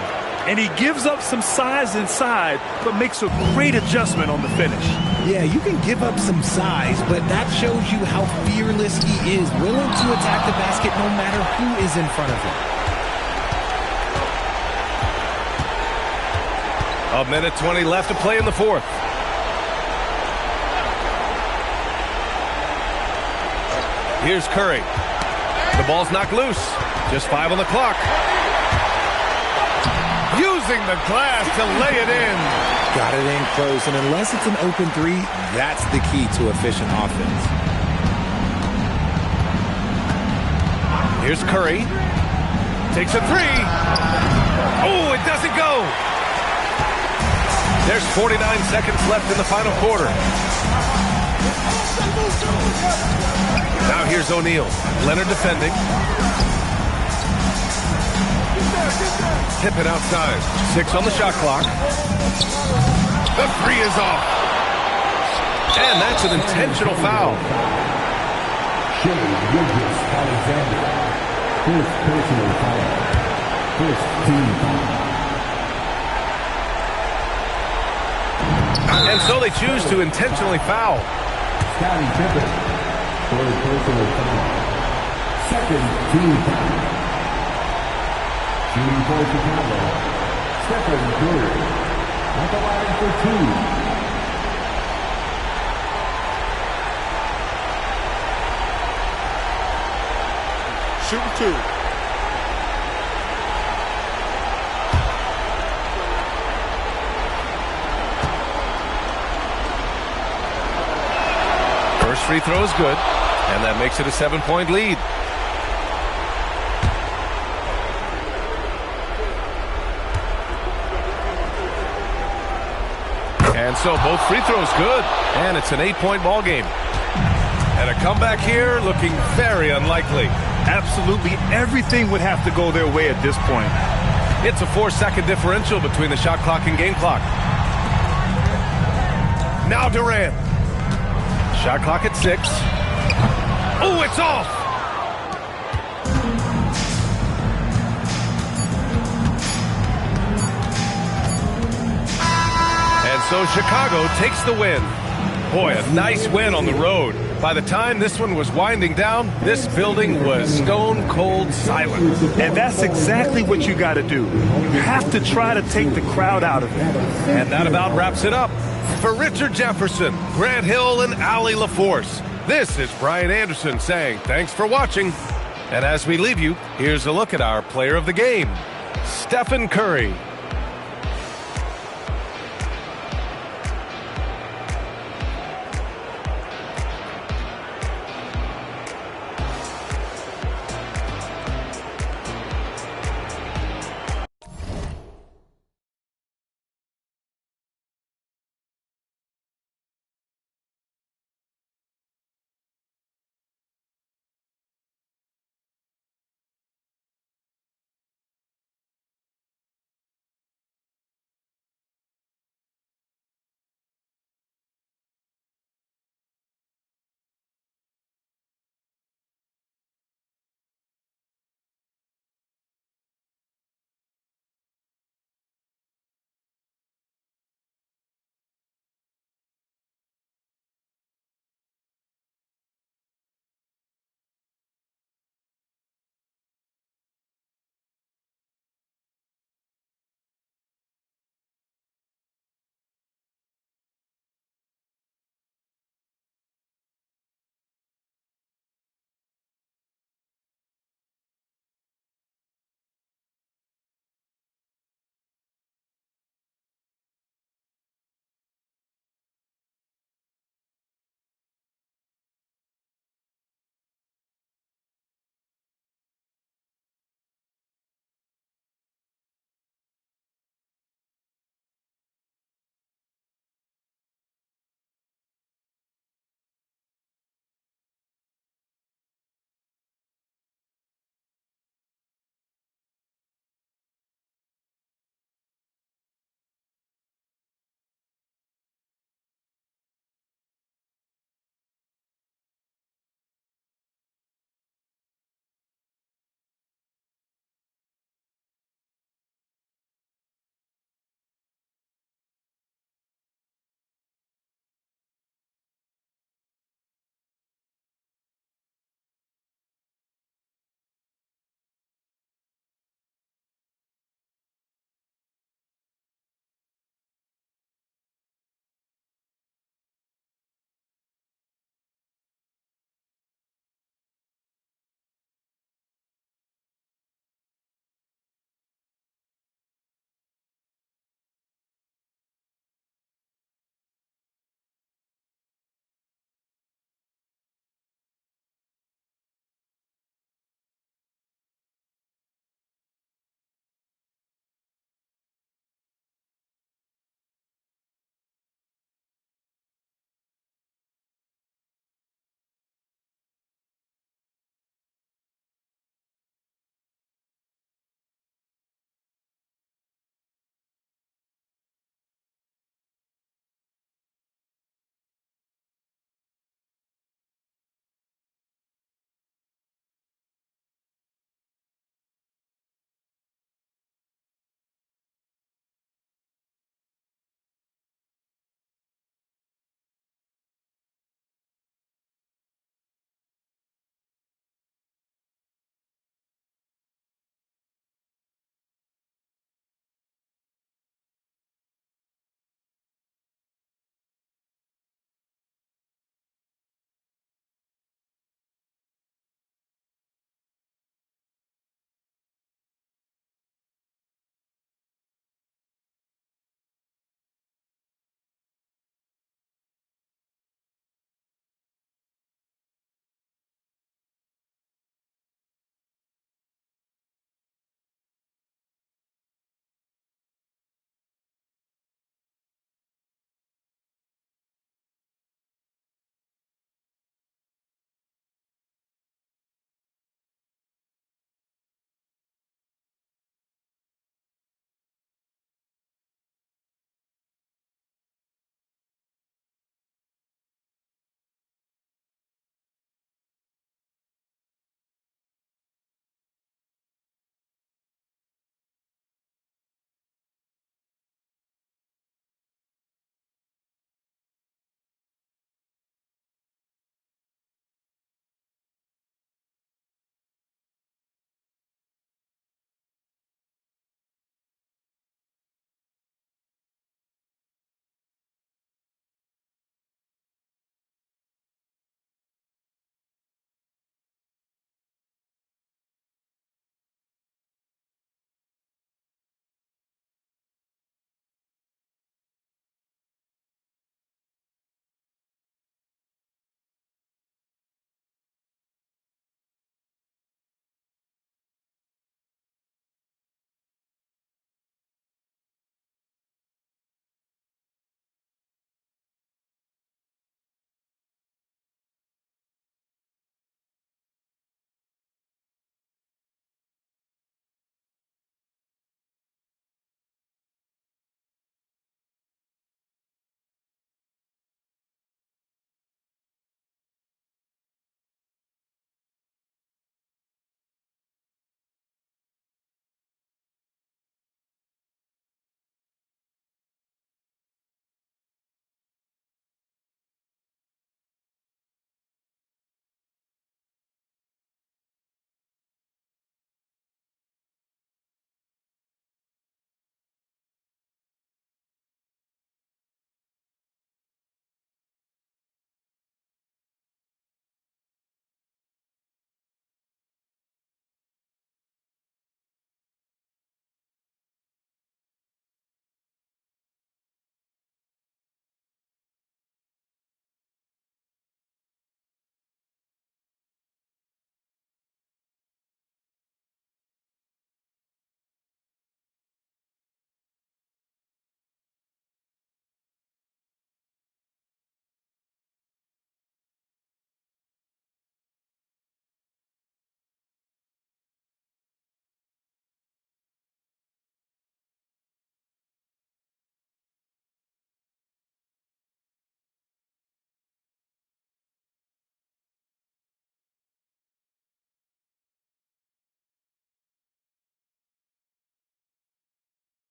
And he gives up some size inside, but makes a great adjustment on the finish. Yeah, you can give up some size, but that shows you how fearless he is, willing to attack the basket no matter who is in front of him. A minute 20 left to play in the fourth. Here's Curry. The ball's knocked loose. Just 5 on the clock. Using the glass to lay it in. Got it in close, and unless it's an open three, that's the key to efficient offense. Here's Curry. Takes a three. Oh, it doesn't go. There's 49 seconds left in the final quarter. Now here's O'Neal. Leonard defending. Pippen outside. 6 on the shot clock. The three is off. And that's an intentional foul. Shea Gilgeous-Alexander. First personal foul. First team foul. And so they choose to intentionally foul. Scottie Pippen. Third personal foul. Second team foul. Shooting for Chicago, Stephen Curry. At the line for 2. Shooting 2. First free throw is good, and that makes it a 7-point lead. And so both free throws good, and it's an 8-point ball game. And a comeback here looking very unlikely. Absolutely everything would have to go their way at this point. It's a 4-second differential between the shot clock and game clock. Now Durant. Shot clock at 6. Oh, it's off! And so Chicago takes the win. Boy, a nice win on the road. By the time this one was winding down, this building was stone cold silent. And that's exactly what you got to do. You have to try to take the crowd out of it. And that about wraps it up. For Richard Jefferson, Grant Hill, and Allie LaForce, this is Brian Anderson saying thanks for watching. And as we leave you, here's a look at our player of the game, Stephen Curry.